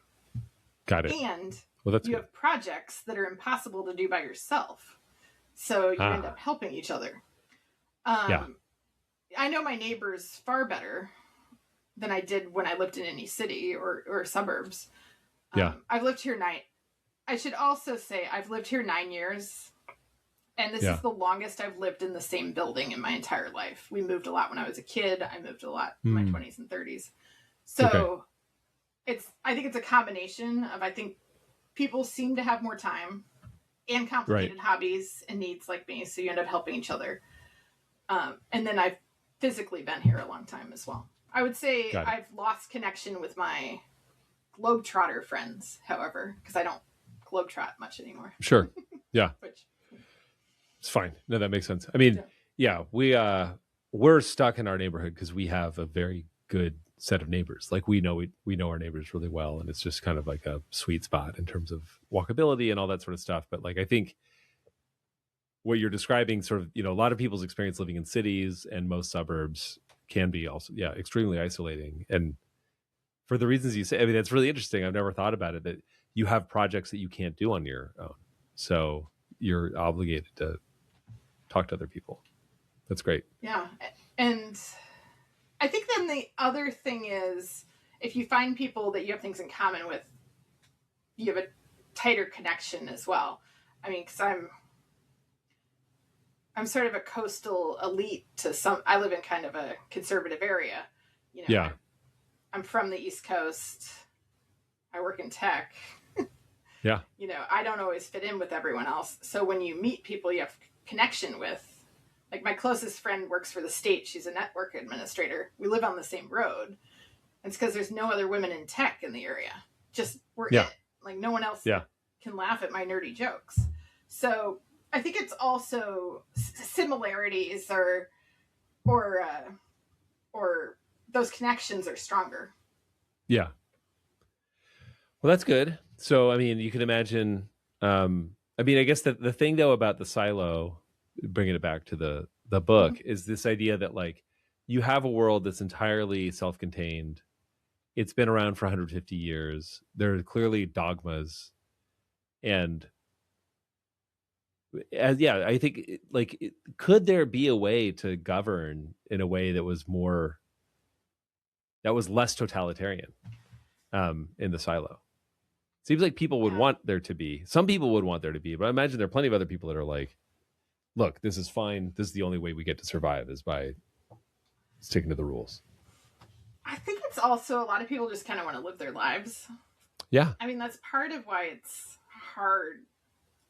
Got it. And you have projects that are impossible to do by yourself. So you end up helping each other. I know my neighbors far better than I did when I lived in any city or suburbs. I've lived here I should also say I've lived here 9 years, and this is the longest I've lived in the same building in my entire life. We moved a lot when I was a kid. I moved a lot in my 20s and 30s. So I think it's a combination of, I think people seem to have more time and complicated hobbies and needs like me. So you end up helping each other. And then I've physically been here a long time as well. I would say I've lost connection with my globetrotter friends, however, because I don't globetrot much anymore. Sure. Yeah. It's fine. No, that makes sense. I mean, we're stuck in our neighborhood because we have a very good set of neighbors. Like we know our neighbors really well, and it's just kind of like a sweet spot in terms of walkability and all that sort of stuff. But like, I think what you're describing, sort of, you know, a lot of people's experience living in cities and most suburbs can be also, extremely isolating. And for the reasons you say, I mean, that's really interesting. I've never thought about it, that you have projects that you can't do on your own. So you're obligated to talk to other people. That's great. Yeah. And I think then the other thing is, if you find people that you have things in common with, you have a tighter connection as well. I mean, because I'm sort of a coastal elite to some. I live in kind of a conservative area. You know, yeah. I'm from the East Coast. I work in tech. Yeah. You know, I don't always fit in with everyone else. So when you meet people you have connection with, like my closest friend works for the state. She's a network administrator. We live on the same road. It's because there's no other women in tech in the area. Just we're it. Like no one else can laugh at my nerdy jokes. So I think it's also similarities or those connections are stronger. Yeah. Well, that's good. So, I mean, you can imagine, I mean, I guess the thing though about the silo, bringing it back to the book, is this idea that like you have a world that's entirely self-contained. It's been around for 150 years. There are clearly dogmas. And I think like, could there be a way to govern in a way that was less totalitarian in the silo? Seems like people would want there to be. Some people would want there to be, but I imagine there are plenty of other people that are like, look, this is fine. This is the only way we get to survive is by sticking to the rules. I think it's also a lot of people just kind of want to live their lives. Yeah. I mean, that's part of why it's hard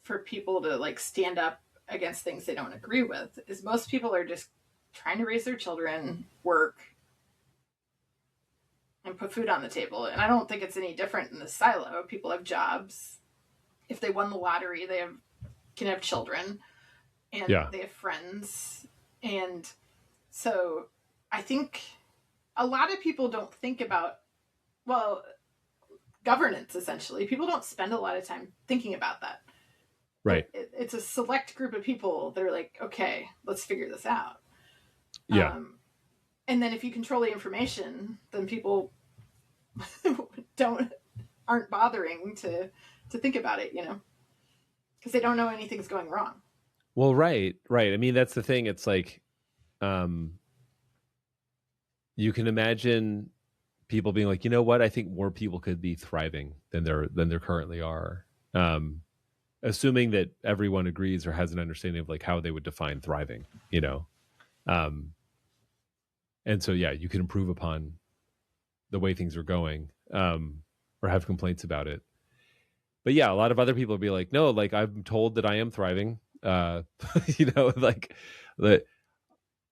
for people to like stand up against things they don't agree with, is most people are just trying to raise their children, work, and put food on the table. And I don't think it's any different in the silo. People have jobs. If they won the lottery, they can have children, and they have friends. And so I think a lot of people don't think about, governance, essentially. People don't spend a lot of time thinking about that. Right. It's a select group of people that are like, okay, let's figure this out. Yeah. And then if you control the information, then people aren't bothering to think about it, you know, because they don't know anything's going wrong. Well, right. I mean, that's the thing. It's like, you can imagine people being like, you know what, I think more people could be thriving than there currently are. Assuming that everyone agrees or has an understanding of like how they would define thriving, you know. And so yeah, you can improve upon the way things are going, or have complaints about it. But yeah, a lot of other people will be like, no, like I'm told that I am thriving. You know, like the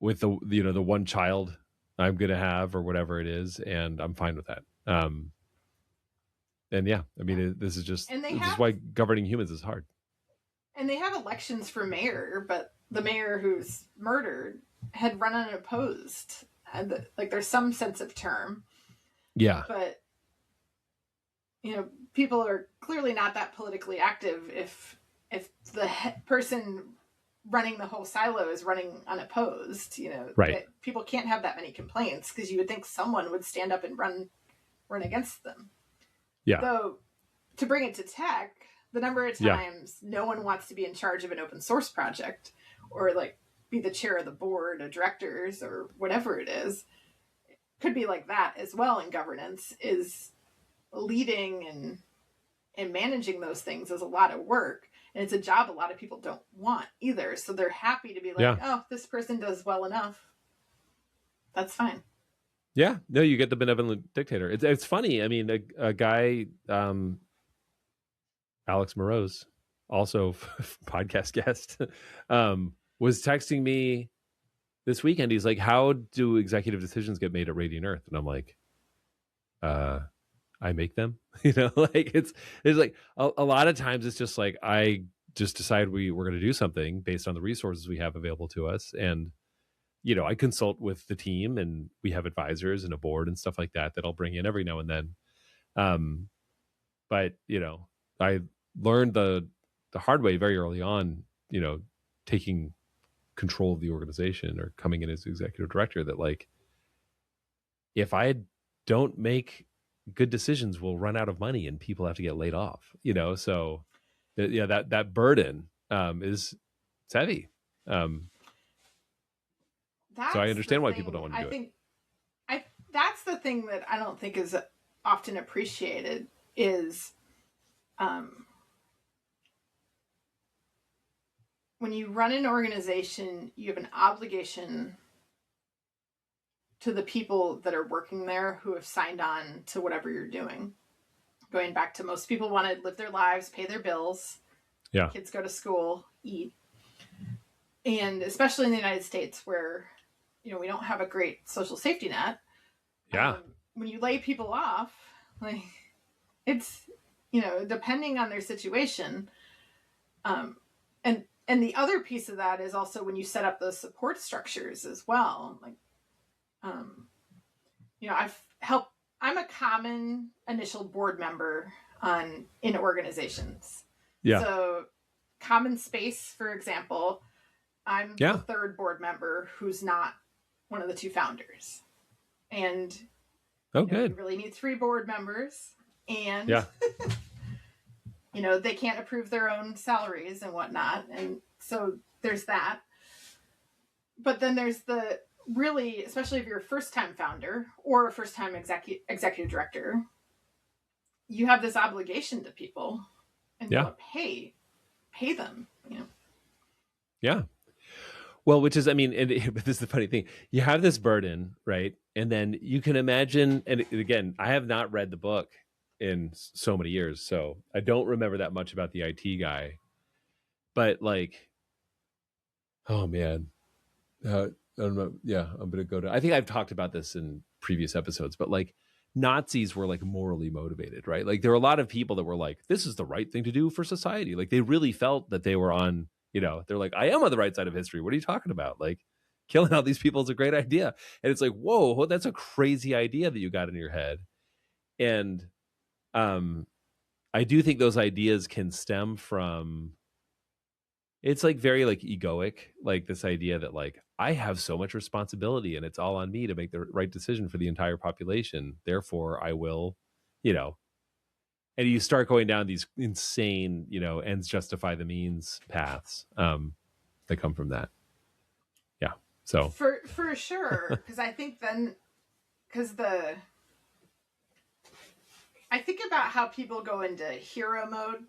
with the the one child I'm gonna have or whatever it is, and I'm fine with that. And yeah, I mean, this is why governing humans is hard. And they have elections for mayor, but the mayor who's murdered had run unopposed. And like, there's some sense of term. Yeah. But, people are clearly not that politically active if the person running the whole silo is running unopposed. Right. People can't have that many complaints because you would think someone would stand up and run against them. Yeah. Though, to bring it to tech, the number of times no one wants to be in charge of an open source project or like be the chair of the board of directors or whatever it is, could be like that as well in governance. Is leading and managing those things is a lot of work, and it's a job a lot of people don't want either. So they're happy to be like, oh, this person does well enough. That's fine. Yeah, no, you get the benevolent dictator. It's funny. I mean, a guy, Alex Morose, also podcast guest, was texting me this weekend. He's like, how do executive decisions get made at Radiant Earth? And I'm like, I make them. Like it's like a lot of times it's just like I just decide we're going to do something based on the resources we have available to us, and I consult with the team, and we have advisors and a board and stuff like that I'll bring in every now and then. But I learned the hard way very early on, taking control of the organization or coming in as executive director, that like if I don't make good decisions, we'll run out of money and people have to get laid off. So that burden is heavy. So I understand why people don't want to do it. That's the thing that I don't think is often appreciated is when you run an organization, you have an obligation to the people that are working there who have signed on to whatever you're doing. Going back to most people want to live their lives, pay their bills, kids go to school, eat. And especially in the United States where we don't have a great social safety net. When you lay people off, like it's, depending on their situation. And the other piece of that is also when you set up those support structures as well. Like, I'm a common initial board member in organizations. Yeah. So Common Space, for example, I'm the third board member who's not one of the two founders. And good. You really need 3 board members, and they can't approve their own salaries and whatnot. And so there's that. But then there's the really, especially if you're a first-time founder or a first-time executive director, you have this obligation to people, and you want to pay them. Yeah. Well, which is, but this is the funny thing. You have this burden, right? And then you can imagine, and again, I have not read the book in so many years, so I don't remember that much about the IT guy. But like, oh man, I don't know. Yeah, I'm gonna go to. I think I've talked about this in previous episodes, but like, Nazis were like morally motivated, right? Like, there were a lot of people that were like, "This is the right thing to do for society." Like, they really felt that they were on. They're like, I am on the right side of history. What are you talking about? Like, killing all these people is a great idea. And it's like, whoa, that's a crazy idea that you got in your head. And I do think those ideas can stem from, it's like very like egoic, like this idea that like, I have so much responsibility and it's all on me to make the right decision for the entire population. Therefore, I will, and you start going down these insane, ends justify the means paths that come from that. Yeah. So for sure, because I think then, because the I think about how people go into hero mode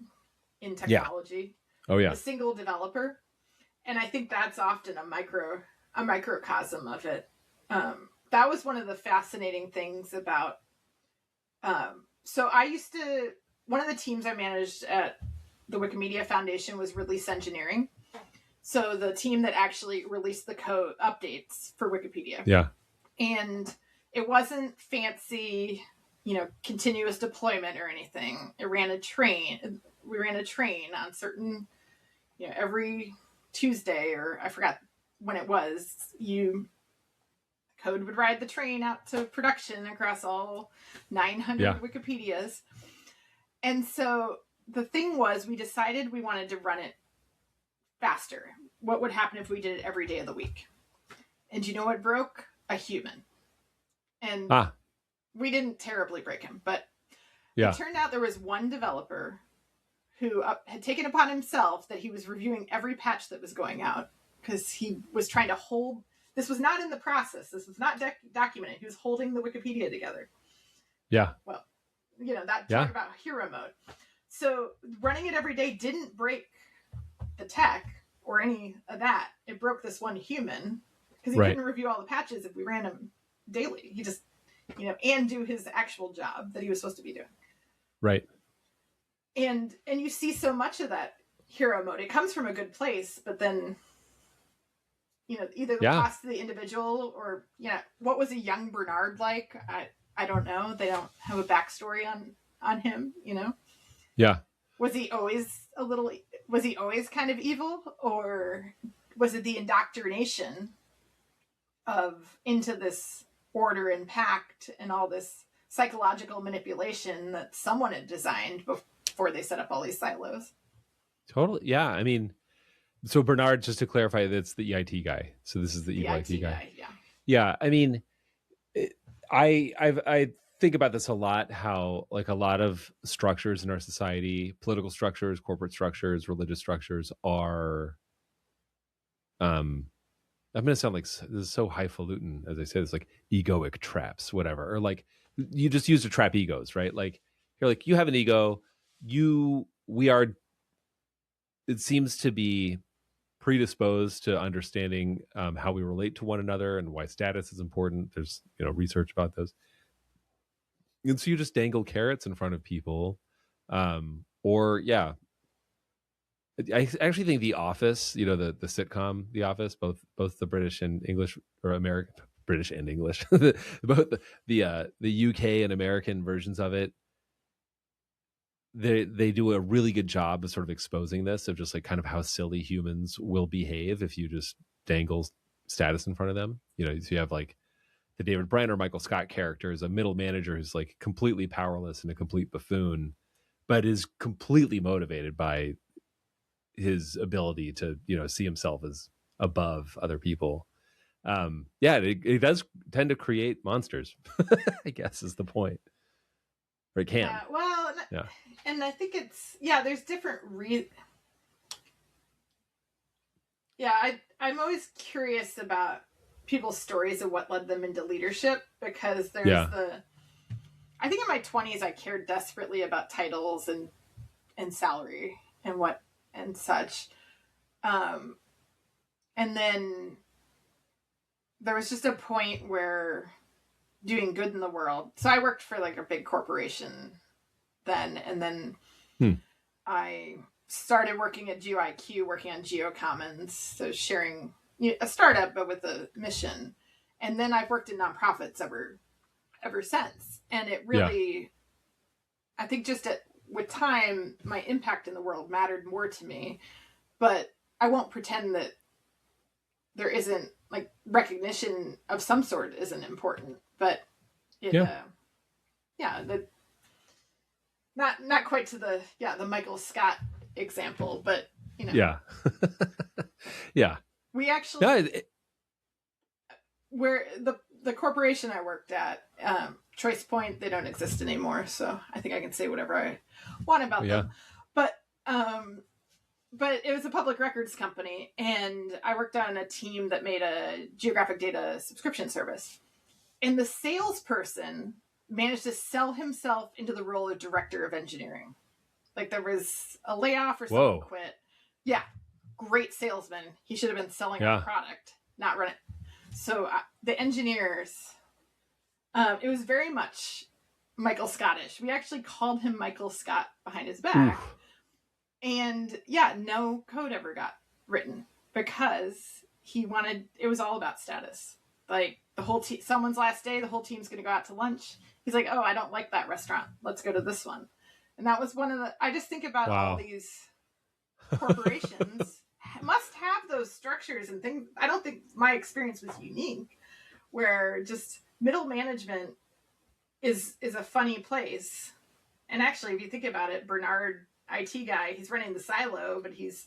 in Yeah. technology. Oh yeah. A single developer, and I think that's often a microcosm of it. That was one of the fascinating things about. So one of the teams I managed at the Wikimedia Foundation was release engineering. So the team that actually released the code updates for Wikipedia. Yeah. And it wasn't fancy, continuous deployment or anything. We ran a train on certain, every Tuesday, or I forgot when it was, code would ride the train out to production across all 900 Wikipedias. And so the thing was, we decided we wanted to run it faster. What would happen if we did it every day of the week? And you know what broke? A human. And we didn't terribly break him, but it turned out there was one developer who had taken upon himself that he was reviewing every patch that was going out, because he was trying to hold. This was not in the process. This was not documented. He was holding the Wikipedia together. Yeah. Well, talk about hero mode. So running it every day didn't break the tech or any of that. It broke this one human, because he couldn't review all the patches if we ran them daily. He just, and do his actual job that he was supposed to be doing. Right. And you see so much of that hero mode. It comes from a good place, but then, either the cost to the individual, or, what was a young Bernard like? I don't know. They don't have a backstory on him, Yeah. Was he always kind of evil, or was it the indoctrination into this order and pact and all this psychological manipulation that someone had designed before they set up all these silos? Totally. Yeah. I mean, so Bernard, just to clarify, that's the EIT guy. So this is the evil IT guy. Yeah. Yeah. I mean, I think about this a lot, how like a lot of structures in our society, political structures, corporate structures, religious structures are, I'm going to sound like this is so highfalutin, as I said, it's like egoic traps, whatever, or like you just use to trap egos, right? Like you're like, you have an ego, it seems to be predisposed to understanding how we relate to one another and why status is important. There's research about those, and so you just dangle carrots in front of people, I actually think The Office, the sitcom The Office, both the British and English, or American, British and English, both the UK and American versions of it, they do a really good job of sort of exposing this, of just like kind of how silly humans will behave if you just dangle status in front of them. So you have like the David Brent or Michael Scott character is a middle manager who's like completely powerless and a complete buffoon, but is completely motivated by his ability to see himself as above other people. It does tend to create monsters. I guess is the point. Or it can. And I think it's there's different I'm always curious about people's stories of what led them into leadership, because there's I think in my 20s I cared desperately about titles and salary and such. And then there was just a point where doing good in the world. So I worked for like a big corporation then, and then I started working at GeoIQ, working on GeoCommons, so sharing a startup but with a mission. And then I've worked in nonprofits ever since. And it really, I think just with time, my impact in the world mattered more to me. But I won't pretend that there isn't, like, recognition of some sort isn't important. But not quite to the Michael Scott example, but we actually where the corporation I worked at, Choice Point, they don't exist anymore, so I think I can say whatever I want about them. But it was a public records company, and I worked on a team that made a geographic data subscription service. And the salesperson managed to sell himself into the role of director of engineering. Like there was a layoff or someone quit. Yeah. Great salesman. He should have been selling our product, not running. So the engineers, it was very much Michael Scottish. We actually called him Michael Scott behind his back. Oof. And yeah, no code ever got written because it was all about status. Like the whole team, someone's last day, the whole team's going to go out to lunch. He's like, oh, I don't like that restaurant. Let's go to this one. And that was I just think about all these corporations must have those structures and things. I don't think my experience was unique, where just middle management is a funny place. And actually, if you think about it, Bernard, IT guy, he's running the silo, but he's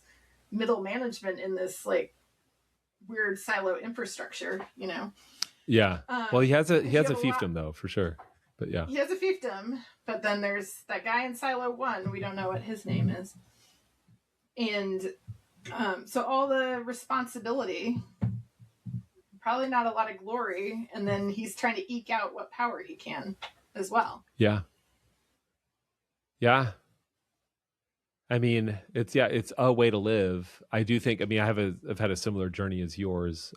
middle management in this like weird silo infrastructure, you know? Yeah. Well, he has a fiefdom though, for sure. But yeah. He has a fiefdom, but then there's that guy in silo 1. We don't know what his name is. And so all the responsibility, probably not a lot of glory, and then he's trying to eke out what power he can as well. Yeah. Yeah. I mean, it's a way to live. I do think, I've had a similar journey as yours.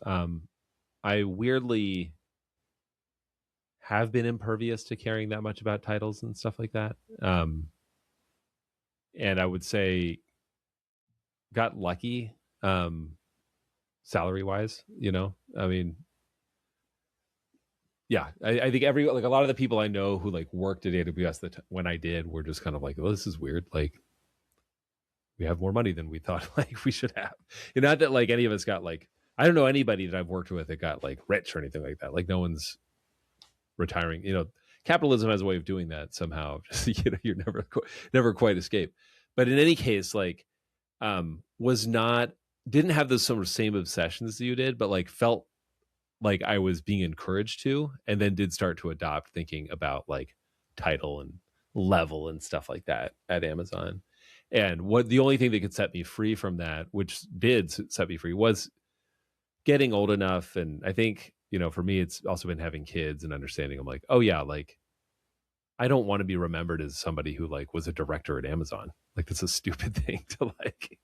I weirdly have been impervious to caring that much about titles and stuff like that. And I would say got lucky, salary wise, you know, I mean, yeah, I think a lot of the people I know who like worked at AWS when I did were just kind of like, well, this is weird. Like we have more money than we thought like we should have. You know, not that like any of us got like, I don't know anybody that I've worked with that got like rich or anything like that. Like no one's retiring, you know, capitalism has a way of doing that somehow. Just, you know, you're never quite escape. But in any case, like, didn't have those sort of same obsessions that you did, but like felt like I was being encouraged to, and then did start to adopt thinking about like title and level and stuff like that at Amazon. And the only thing that could set me free from that, which did set me free, was getting old enough. And I think, you know, for me, it's also been having kids and understanding. I'm like, oh yeah, like I don't want to be remembered as somebody who like was a director at Amazon. Like that's a stupid thing to like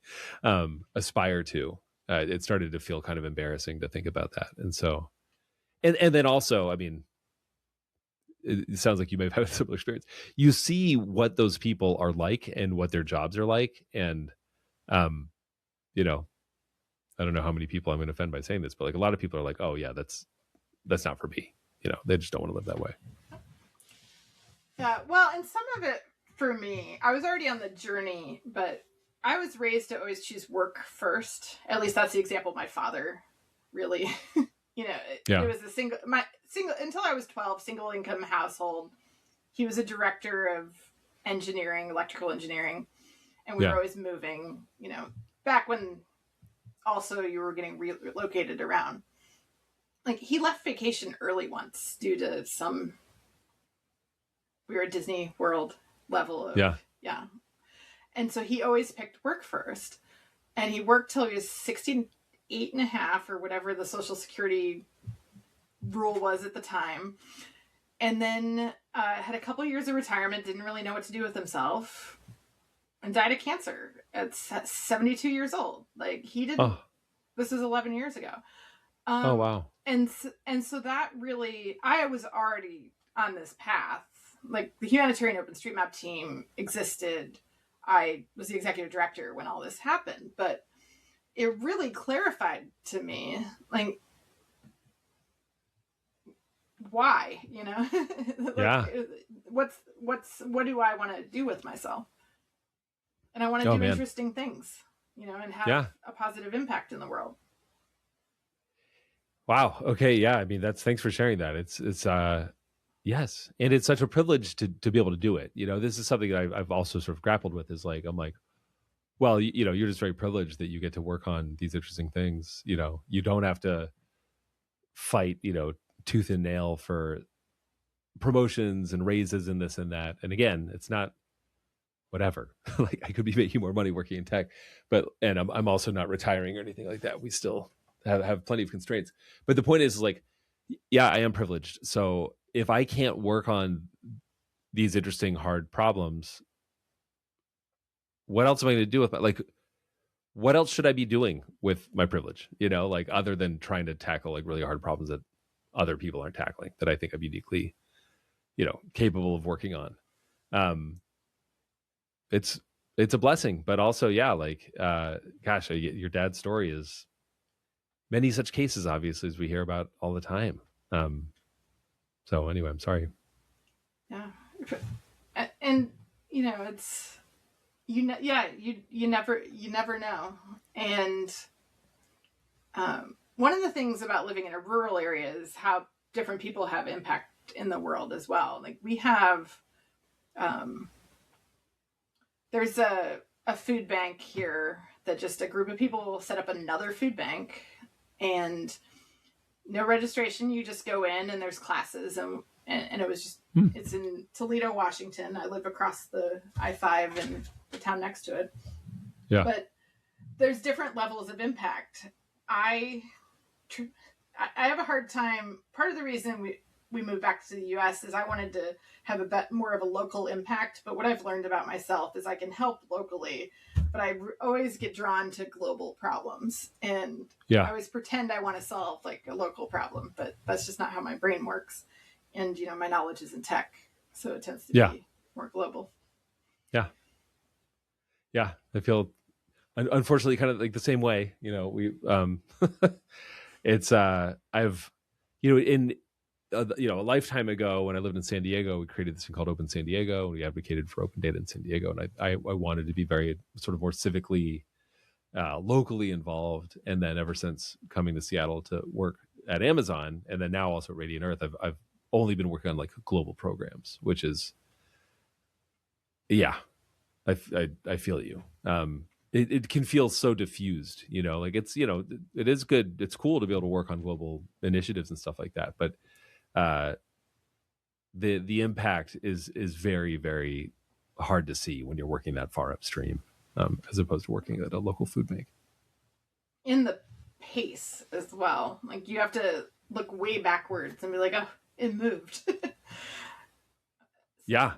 aspire to. It started to feel kind of embarrassing to think about that. And so, and then also, I mean, it sounds like you may have had a similar experience. You see what those people are like and what their jobs are like. And, you know, I don't know how many people I'm going to offend by saying this, but like a lot of people are like, oh yeah, that's not for me. You know, they just don't want to live that way. Yeah. Well, and some of it for me, I was already on the journey, but I was raised to always choose work first. At least that's the example my father really, you know, it was a single until I was 12, single income household. He was a director of engineering, electrical engineering. And we were always moving, you know, back when also you were getting relocated around. Like he left vacation early once due to we were at Disney World level of, yeah. And so he always picked work first. And he worked till he was 68 and a half or whatever the Social Security rule was at the time. And then had a couple years of retirement, didn't really know what to do with himself, and died of cancer at 72 years old. Like he didn't, this was 11 years ago. Oh, wow. And so that really, I was already on this path. Like the humanitarian OpenStreetMap team existed. I was the executive director when all this happened, but it really clarified to me, like, why, you know, like, what do I want to do with myself? And I want to do interesting things, you know, and have a positive impact in the world. Wow. Okay. Yeah. I mean, thanks for sharing that. It's yes. And it's such a privilege to be able to do it. You know, this is something that I've also sort of grappled with, is like, I'm like, well, you know, you're just very privileged that you get to work on these interesting things. You know, you don't have to fight, you know, tooth and nail for promotions and raises and this and that. And again, it's not whatever. Like I could be making more money working in tech, and I'm also not retiring or anything like that. We still have plenty of constraints. But the point is like, yeah, I am privileged. So if I can't work on these interesting, hard problems, what else am I going to do with like, what else should I be doing with my privilege? Like other than trying to tackle like really hard problems that other people aren't tackling that I think I'm uniquely, capable of working on. It's a blessing, but also, yeah, like, gosh, your dad's story is many such cases, obviously, as we hear about all the time. So anyway, I'm sorry. Yeah. And, it's, you never know. And one of the things about living in a rural area is how different people have impact in the world as well. Like we have, there's a food bank here that just a group of people set up another food bank, and no registration. You just go in and there's classes, and it was just, it's in Toledo, Washington. I live across the I-5 and the town next to it. Yeah. But there's different levels of impact. I have a hard time. Part of the reason we moved back to the US is I wanted to have a bit more of a local impact. But what I've learned about myself is I can help locally, but I always get drawn to global problems. And I always pretend I want to solve like a local problem, but that's just not how my brain works. And, my knowledge is in tech, so it tends to be more global. Yeah. Yeah. I feel, unfortunately, kind of like the same way, we, it's, I've, in, a lifetime ago when I lived in San Diego, we created this thing called Open San Diego, and we advocated for open data in San Diego. And I wanted to be very sort of more civically, locally involved. And then ever since coming to Seattle to work at Amazon, and then now also at Radiant Earth, I've only been working on like global programs, which is, I feel you. It can feel so diffused, like it's, it is good. It's cool to be able to work on global initiatives and stuff like that. But the impact is very, very hard to see when you're working that far upstream, as opposed to working at a local food bank. In the pace as well. Like you have to look way backwards and be like, oh, it moved. Yeah,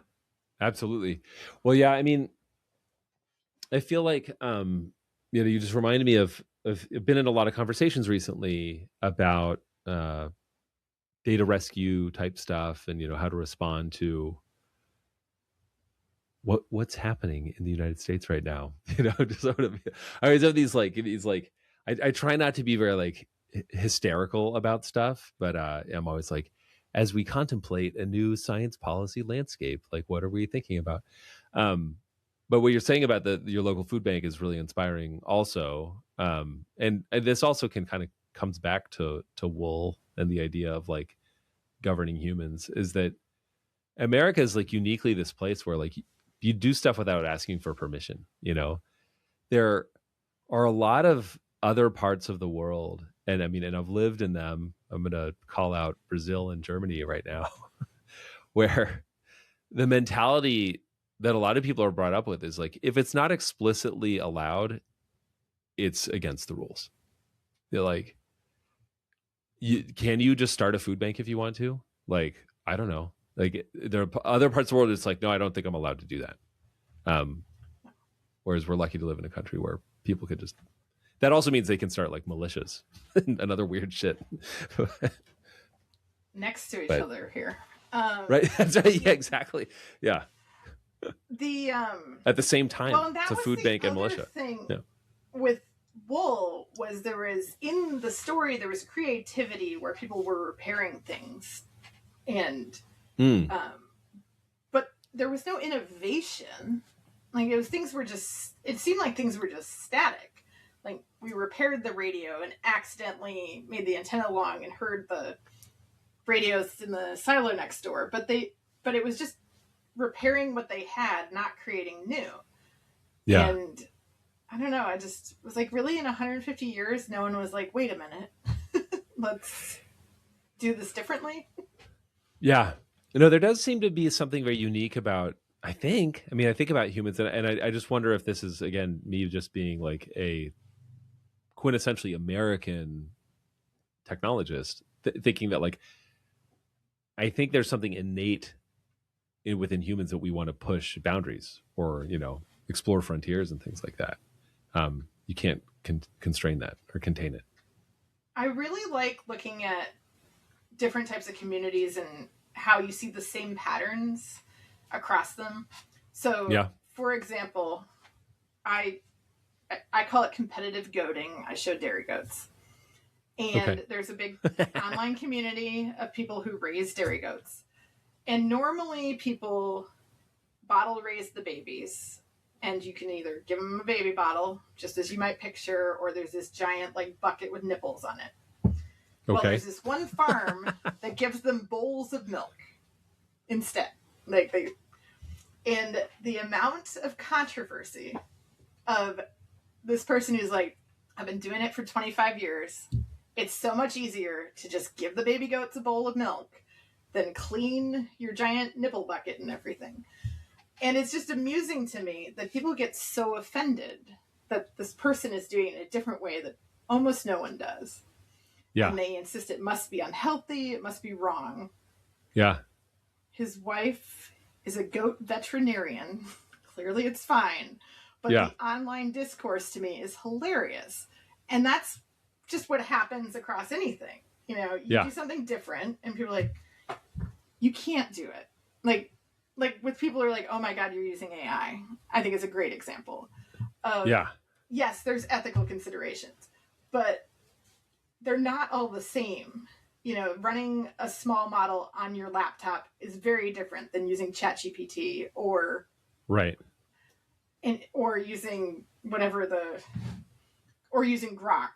absolutely. Well, yeah, I mean, I feel like, you just reminded me of I've been in a lot of conversations recently about data rescue type stuff, and how to respond to what's happening in the United States right now. Just sort of, I always have these I try not to be very like hysterical about stuff, but I'm always like, as we contemplate a new science policy landscape, like what are we thinking about? But what you're saying about your local food bank is really inspiring also. And this also kind of comes back to wool and the idea of like governing humans, is that America is like uniquely this place where like you do stuff without asking for permission. There are a lot of other parts of the world, and I mean, and I've lived in them. I'm going to call out Brazil and Germany right now, where the mentality that a lot of people are brought up with is like, if it's not explicitly allowed, it's against the rules. They're like, can you just start a food bank if you want to? Like, I don't know. Like there are other parts of the world, it's like, no, I don't think I'm allowed to do that. Whereas we're lucky to live in a country where people could just, that also means they can start like militias and other weird shit. Next to each other here. Right. That's right. Yeah, exactly. Yeah. At the same time, well, it's a food bank and militia. Thing with wool was in the story there was creativity where people were repairing things, and but there was no innovation. Like it seemed like things were just static. Like we repaired the radio and accidentally made the antenna long and heard the radios in the silo next door, but it was just repairing what they had, not creating new. Yeah. And I don't know, I just was like, really, in 150 years no one was like, wait a minute, let's do this differently? Yeah. There does seem to be something very unique about, I think about humans, and I just wonder if this is, again, me just being like a quintessentially American technologist, thinking that like I think there's something innate within humans that we want to push boundaries or, explore frontiers and things like that. You can't constrain that or contain it. I really like looking at different types of communities and how you see the same patterns across them. So, Yeah. for example, I call it competitive goating. I show dairy goats. And there's a big online community of people who raise dairy goats. And normally people bottle raise the babies. And you can either give them a baby bottle, just as you might picture, or there's this giant like bucket with nipples on it. Well, there's this one farm that gives them bowls of milk instead. And the amount of controversy of this person who's like, I've been doing it for 25 years. It's so much easier to just give the baby goats a bowl of milk than clean your giant nipple bucket and everything. And it's just amusing to me that people get so offended that this person is doing it a different way that almost no one does. Yeah. And they insist it must be unhealthy. It must be wrong. Yeah. His wife is a goat veterinarian. Clearly it's fine. But the online discourse to me is hilarious. And that's just what happens across anything. You do something different and people are like, you can't do it. Like with people who are like, oh my God, you're using AI. I think it's a great example of, yes, there's ethical considerations, but they're not all the same. Running a small model on your laptop is very different than using ChatGPT or using or using Grok.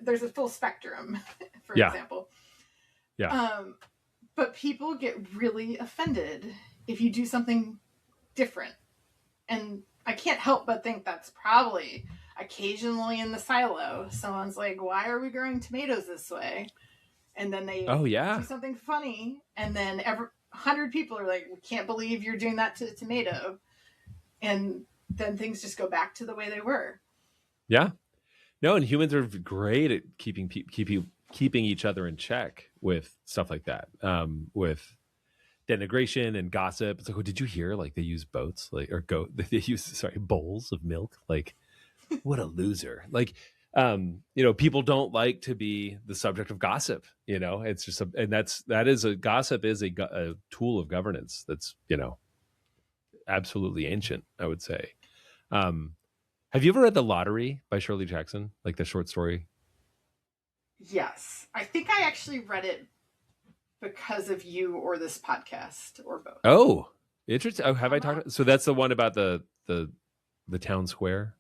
There's a full spectrum, for example. But people get really offended if you do something different. And I can't help but think that's probably occasionally in the silo. Someone's like, why are we growing tomatoes this way? And then they do something funny. And then 100 people are like, we can't believe you're doing that to the tomato. And then things just go back to the way they were. Yeah. No, and humans are great at keeping each other in check with stuff like that. With denigration and gossip. It's like, oh, did you hear? Like they use boats, they use bowls of milk. Like, what a loser! Like, people don't like to be the subject of gossip. It's just gossip is a tool of governance. That's absolutely ancient, I would say. Have you ever read The Lottery by Shirley Jackson? Like the short story? Yes. I think I actually read it because of you or this podcast or both. Oh, interesting. Oh, have I talked? So that's the one about the town square?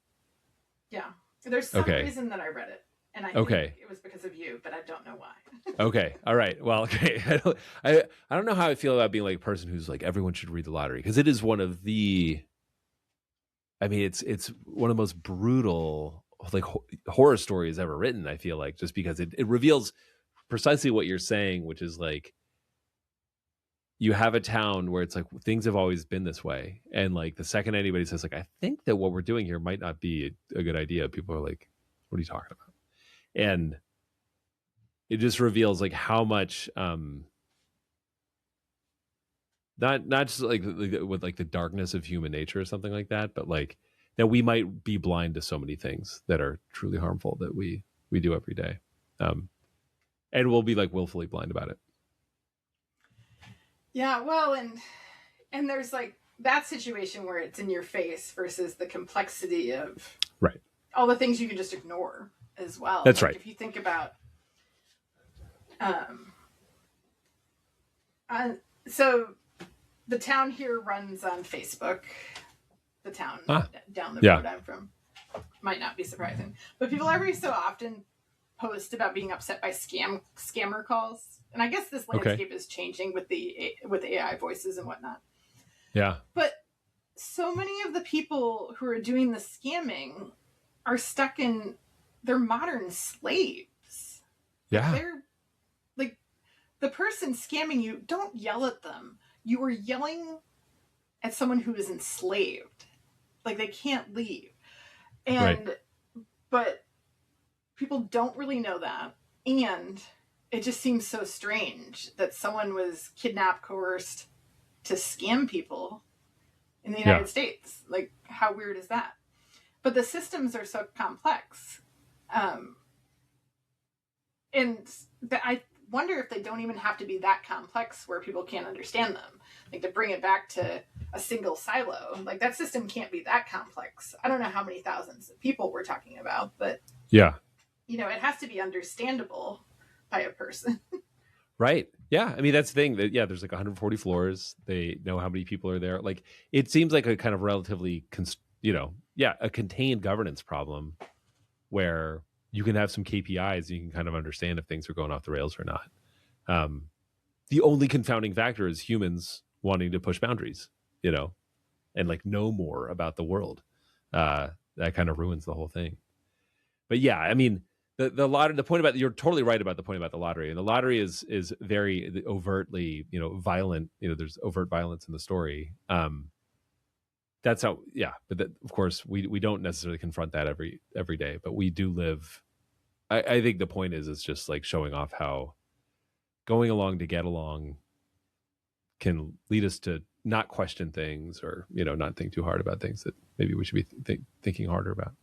Yeah. There's some reason that I read it. And I think it was because of you, but I don't know why. Okay. All right. Well, okay. I don't know how I feel about being like a person who's like, everyone should read The Lottery. Because it is one of the... I mean, it's one of the most brutal horror stories ever written, I feel like, just because it reveals precisely what you're saying, which is like you have a town where it's like things have always been this way. And like the second anybody says like, I think that what we're doing here might not be a good idea, people are like, what are you talking about? And it just reveals like how much not just like with like the darkness of human nature or something like that, but like that we might be blind to so many things that are truly harmful that we do every day. And we'll be like willfully blind about it. Yeah, well, and there's like that situation where it's in your face versus the complexity of all the things you can just ignore as well. That's like right. If you think about, so the town here runs on Facebook. The town down the road I'm from. Might not be surprising, but people every so often post about being upset by scammer calls, and I guess this landscape is changing with AI voices and whatnot. Yeah, but so many of the people who are doing the scamming are stuck in they're modern slaves. Yeah, they're like the person scamming you. Don't yell at them. You are yelling at someone who is enslaved. Like they can't leave. And but people don't really know that. And it just seems so strange that someone was kidnapped, coerced to scam people in the United States. Like, how weird is that? But the systems are so complex. And I wonder if they don't even have to be that complex where people can't understand them. Like, to bring it back to a single silo, like, that system can't be that complex. I don't know how many thousands of people we're talking about, but yeah, you know, it has to be understandable by a person. right. Yeah, I mean that's the thing that there's like 140 floors. They know how many people are there. Like it seems like a kind of relatively a contained governance problem where you can have some KPIs and you can kind of understand if things are going off the rails or not. The only confounding factor is humans wanting to push boundaries, and like know more about the world. That kind of ruins the whole thing. But yeah, I mean, the lottery. The point about you're totally right about the point about the lottery, and the lottery is very overtly violent. There's overt violence in the story. That's how. Yeah, but of course we don't necessarily confront that every day, but we do live. I think the point is just like showing off how going along to get along can lead us to not question things or not think too hard about things that maybe we should be thinking harder about.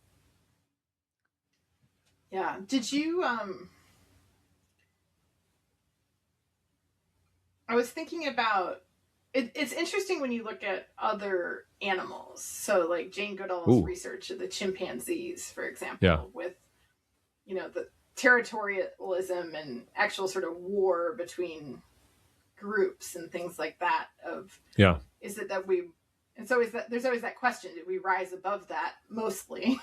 Yeah. Did you I was thinking about it's interesting when you look at other animals. So like Jane Goodall's research of the chimpanzees, for example, with the territorialism and actual sort of war between groups and things like that is it that we and so is that there's always that question, did we rise above that mostly?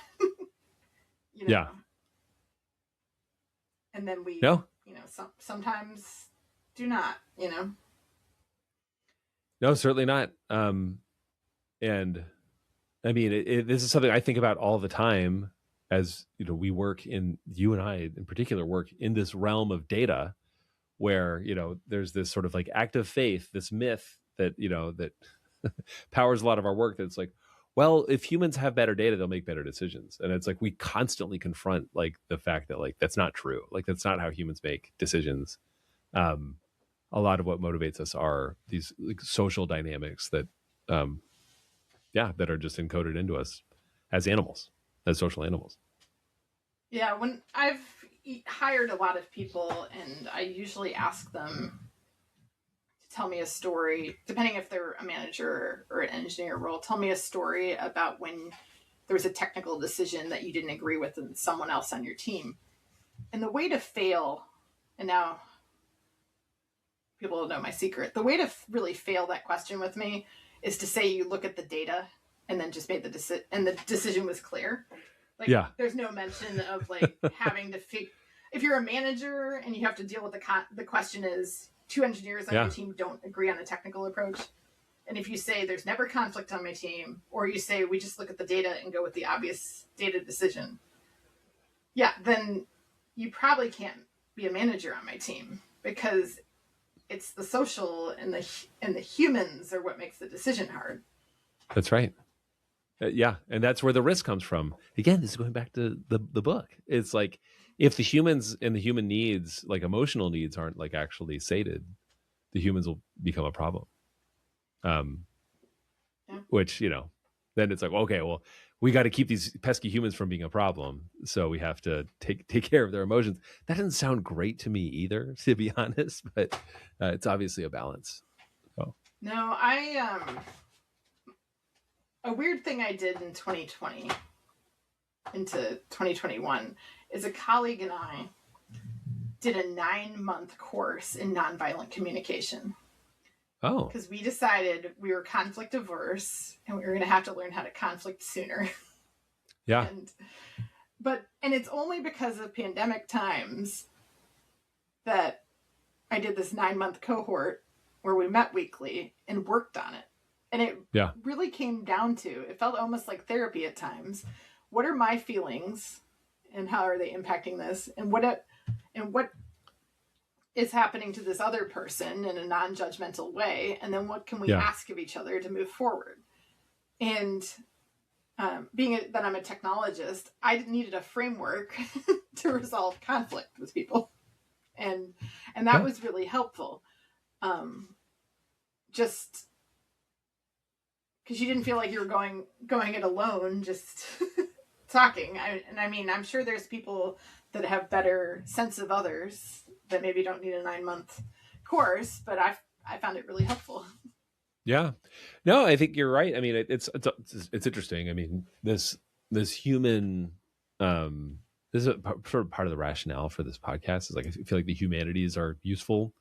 And then we sometimes do not, No, certainly not. And I mean, this is something I think about all the time as, we work you and I in particular work in this realm of data where, there's this sort of like act of faith, this myth that, that powers a lot of our work. That's like, well, if humans have better data, they'll make better decisions. And it's like, we constantly confront like the fact that like, that's not true. Like, that's not how humans make decisions. A lot of what motivates us are these like social dynamics that, that are just encoded into us as animals, as social animals. Yeah, when I've hired a lot of people, and I usually ask them to tell me a story, depending if they're a manager or an engineer role, tell me a story about when there was a technical decision that you didn't agree with and someone else on your team. And the way to fail, and now people will know my secret, the way to really fail that question with me is to say you look at the data and then just made the decision, and the decision was clear. Like, there's no mention of like having to if you're a manager and you have to deal with the question is two engineers on your team don't agree on a technical approach. And if you say there's never conflict on my team, or you say we just look at the data and go with the obvious data decision, then you probably can't be a manager on my team, because it's the social and the humans are what makes the decision hard. That's right. And that's where the risk comes from. Again, this is going back to the book. It's like if the humans and the human needs, like emotional needs, aren't like actually sated, the humans will become a problem. Which then it's like, okay, well, we got to keep these pesky humans from being a problem, so we have to take care of their emotions. That doesn't sound great to me either, to be honest. But it's obviously a balance. So. No, a weird thing I did in 2020 into 2021 is a colleague and I did a 9-month course in nonviolent communication. Oh. Because we decided we were conflict averse and we were going to have to learn how to conflict sooner. Yeah. And it's only because of pandemic times that I did this 9-month cohort where we met weekly and worked on it. And it really came down to, it felt almost like therapy at times. What are my feelings and how are they impacting this? And what is happening to this other person in a non-judgmental way? And then what can we ask of each other to move forward? And being that I'm a technologist, I needed a framework to resolve conflict with people. and that was really helpful. Just because you didn't feel like you were going it alone, just talking. I mean, I'm sure there's people that have better sense of others that maybe don't need a 9-month course, but I found it really helpful. Yeah, no, I think you're right. I mean, it's interesting. I mean, this human, this is sort of part of the rationale for this podcast is like, I feel like the humanities are useful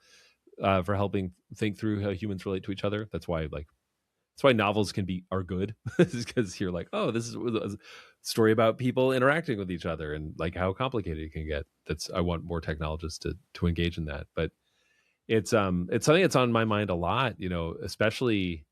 for helping think through how humans relate to each other. That's why novels are good, because you're like, oh, this is a story about people interacting with each other and like how complicated it can get. I want more technologists to engage in that. But it's something that's on my mind a lot, especially,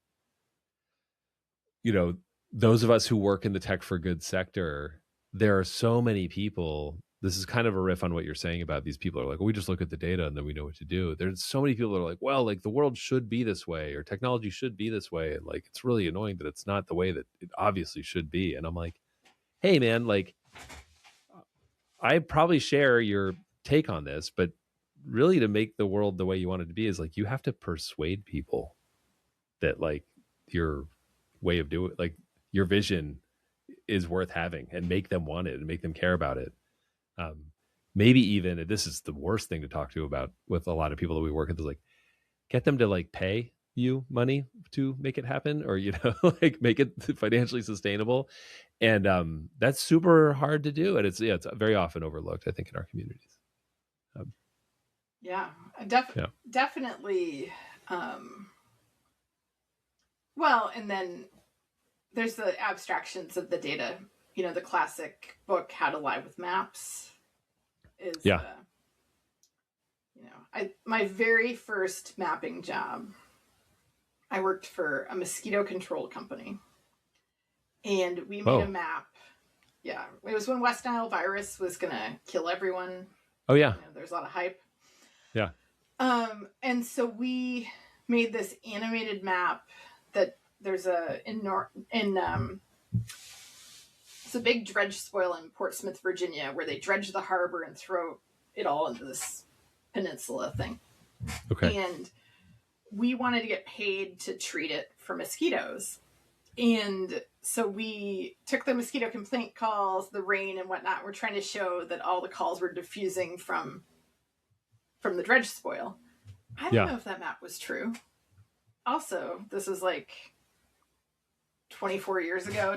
those of us who work in the tech for good sector. There are so many people. This is kind of a riff on what you're saying about these people are like, we just look at the data and then we know what to do. There's so many people that are like, well, like the world should be this way or technology should be this way. And like, it's really annoying that it's not the way that it obviously should be. And I'm like, hey man, like I probably share your take on this, but really to make the world the way you want it to be is like, you have to persuade people that like your way of doing, like your vision is worth having and make them want it and make them care about it. Maybe even, this is the worst thing to talk to about with a lot of people that we work with, is like get them to like pay you money to make it happen, or like make it financially sustainable. And that's super hard to do, and it's very often overlooked, I think, in our communities. Definitely. Well, and then there's the abstractions of the data. The classic book, How to Lie with Maps, is my very first mapping job. I worked for a mosquito control company, and we made a map. Yeah, it was when West Nile virus was gonna kill everyone. Oh yeah, there's a lot of hype. Yeah. And so we made this animated map that there's it's a big dredge spoil in Portsmouth, Virginia, where they dredge the harbor and throw it all into this peninsula thing. Okay. And we wanted to get paid to treat it for mosquitoes. And so we took the mosquito complaint calls, the rain and whatnot. We're trying to show that all the calls were diffusing from the dredge spoil. I don't know if that map was true. Also, this was like 23 years ago.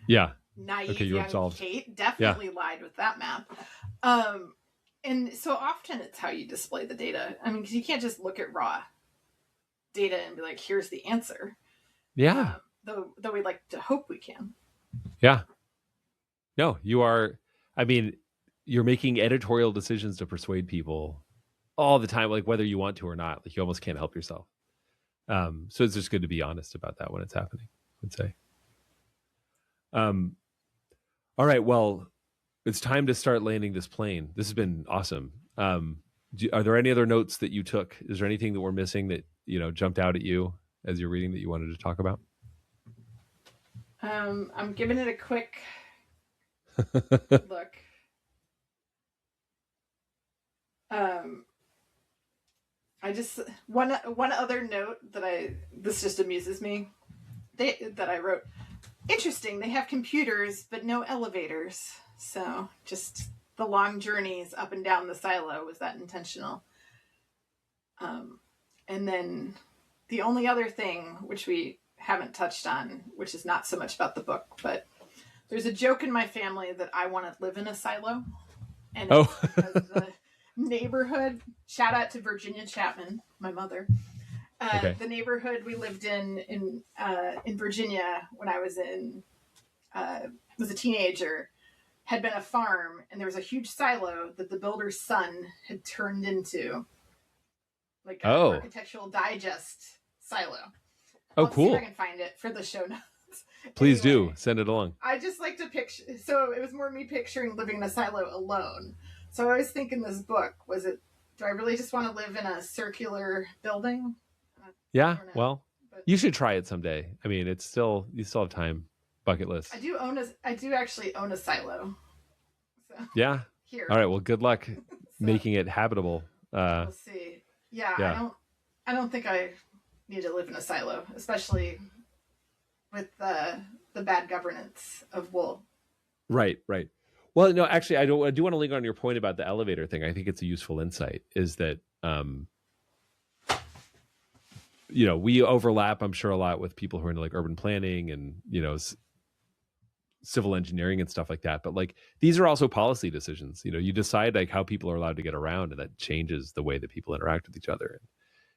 Yeah. Naive young Kate definitely lied with that map. And so often it's how you display the data. I mean, because you can't just look at raw data and be like, here's the answer. Yeah. Though we like to hope we can. Yeah. No, you are. I mean, you're making editorial decisions to persuade people all the time, like whether you want to or not. Like you almost can't help yourself. So it's just good to be honest about that when it's happening, I would say. All right. Well, it's time to start landing this plane. This has been awesome. Are there any other notes that you took? Is there anything that we're missing that, jumped out at you as you're reading that you wanted to talk about? I'm giving it a quick look. I just one other note this just amuses me. That I wrote. Interesting. They have computers, but no elevators. So just the long journeys up and down the silo, was that intentional? And then the only other thing, which we haven't touched on, which is not so much about the book, but there's a joke in my family that I want to live in a silo. And it's because the neighborhood, shout out to Virginia Chapman, my mother. The neighborhood we lived in Virginia when I was a teenager had been a farm, and there was a huge silo that the builder's son had turned into like an Architectural Digest silo. I'll cool. see if I can find it for the show notes. Please do send it along. I just like to picture. So it was more me picturing living in a silo alone. So I was thinking, this book, do I really just want to live in a circular building? Yeah, well, you should try it someday. I mean, you still have time. Bucket list. I do actually own a silo. So. Yeah. Here. All right. Well, good luck making it habitable. We'll see. Yeah. I don't think I need to live in a silo, especially with the bad governance of wool. Right. Well, no, actually, I do want to link on your point about the elevator thing. I think it's a useful insight. Is that we overlap, I'm sure, a lot with people who are into like urban planning and civil engineering and stuff like that. But like these are also policy decisions. You decide like how people are allowed to get around, and that changes the way that people interact with each other.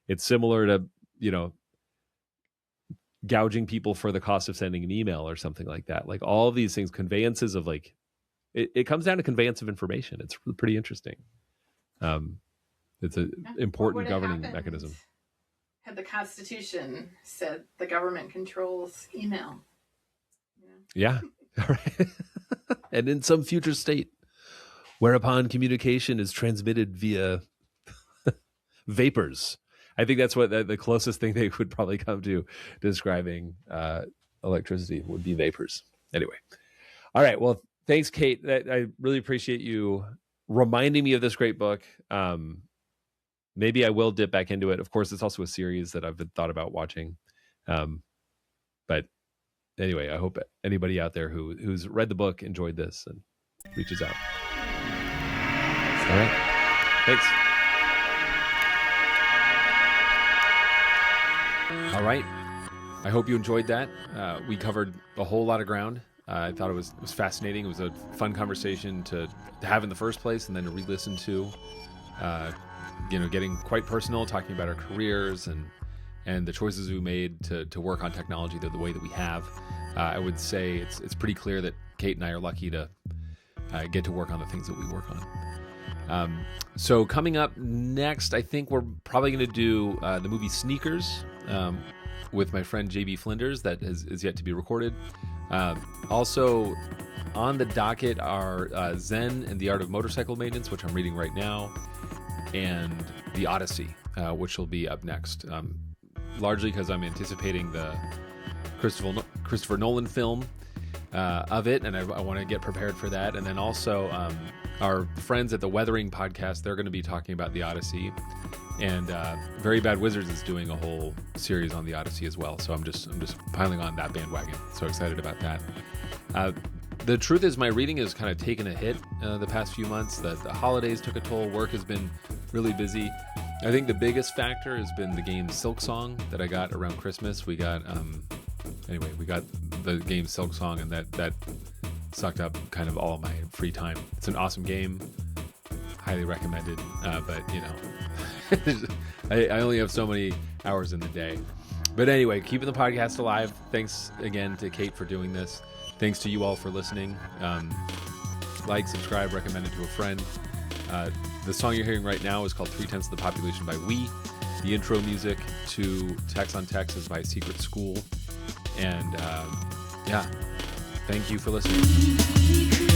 It's similar to gouging people for the cost of sending an email or something like that. Like all of these things, conveyances of like, it comes down to conveyance of information. It's pretty interesting. It's an important governing mechanism. Had the Constitution said the government controls email. Yeah. All right. And in some future state, whereupon communication is transmitted via vapors. I think that's what the closest thing they would probably come to describing electricity would be vapors. Anyway. All right. Well, thanks, Kate. I really appreciate you reminding me of this great book. Maybe I will dip back into it. Of course, it's also a series that I've thought about watching. But anyway, I hope anybody out there who's read the book enjoyed this and reaches out. All right. Thanks. All right. I hope you enjoyed that. We covered a whole lot of ground. I thought it was fascinating. It was a fun conversation to have in the first place and then to re-listen to. Getting quite personal, talking about our careers and the choices we made to work on technology the way that we have. I would say it's pretty clear that Kate and I are lucky to get to work on the things that we work on. So coming up next, I think we're probably going to do the movie Sneakers with my friend JB Flinders. That is yet to be recorded. Also on the docket are Zen and the Art of Motorcycle Maintenance, which I'm reading right now, and The Odyssey, which will be up next. Largely because I'm anticipating the Christopher Nolan film of it, and I want to get prepared for that. And then also our friends at the Weathering podcast, they're going to be talking about The Odyssey, and Very Bad Wizards is doing a whole series on The Odyssey as well. So I'm just piling on that bandwagon. So excited about that. The truth is my reading has kind of taken a hit the past few months. The holidays took a toll. Work has been really busy. I think the biggest factor has been the game Silksong that I got around Christmas. We got the game Silksong, and that sucked up kind of all of my free time. It's an awesome game, highly recommended. But I only have so many hours in the day. But anyway, keeping the podcast alive. Thanks again to Kate for doing this. Thanks to you all for listening. Like, subscribe, recommend it to a friend. The song you're hearing right now is called 3/10 of the Population by We. The intro music to Text on Text is by Secret School. And thank you for listening.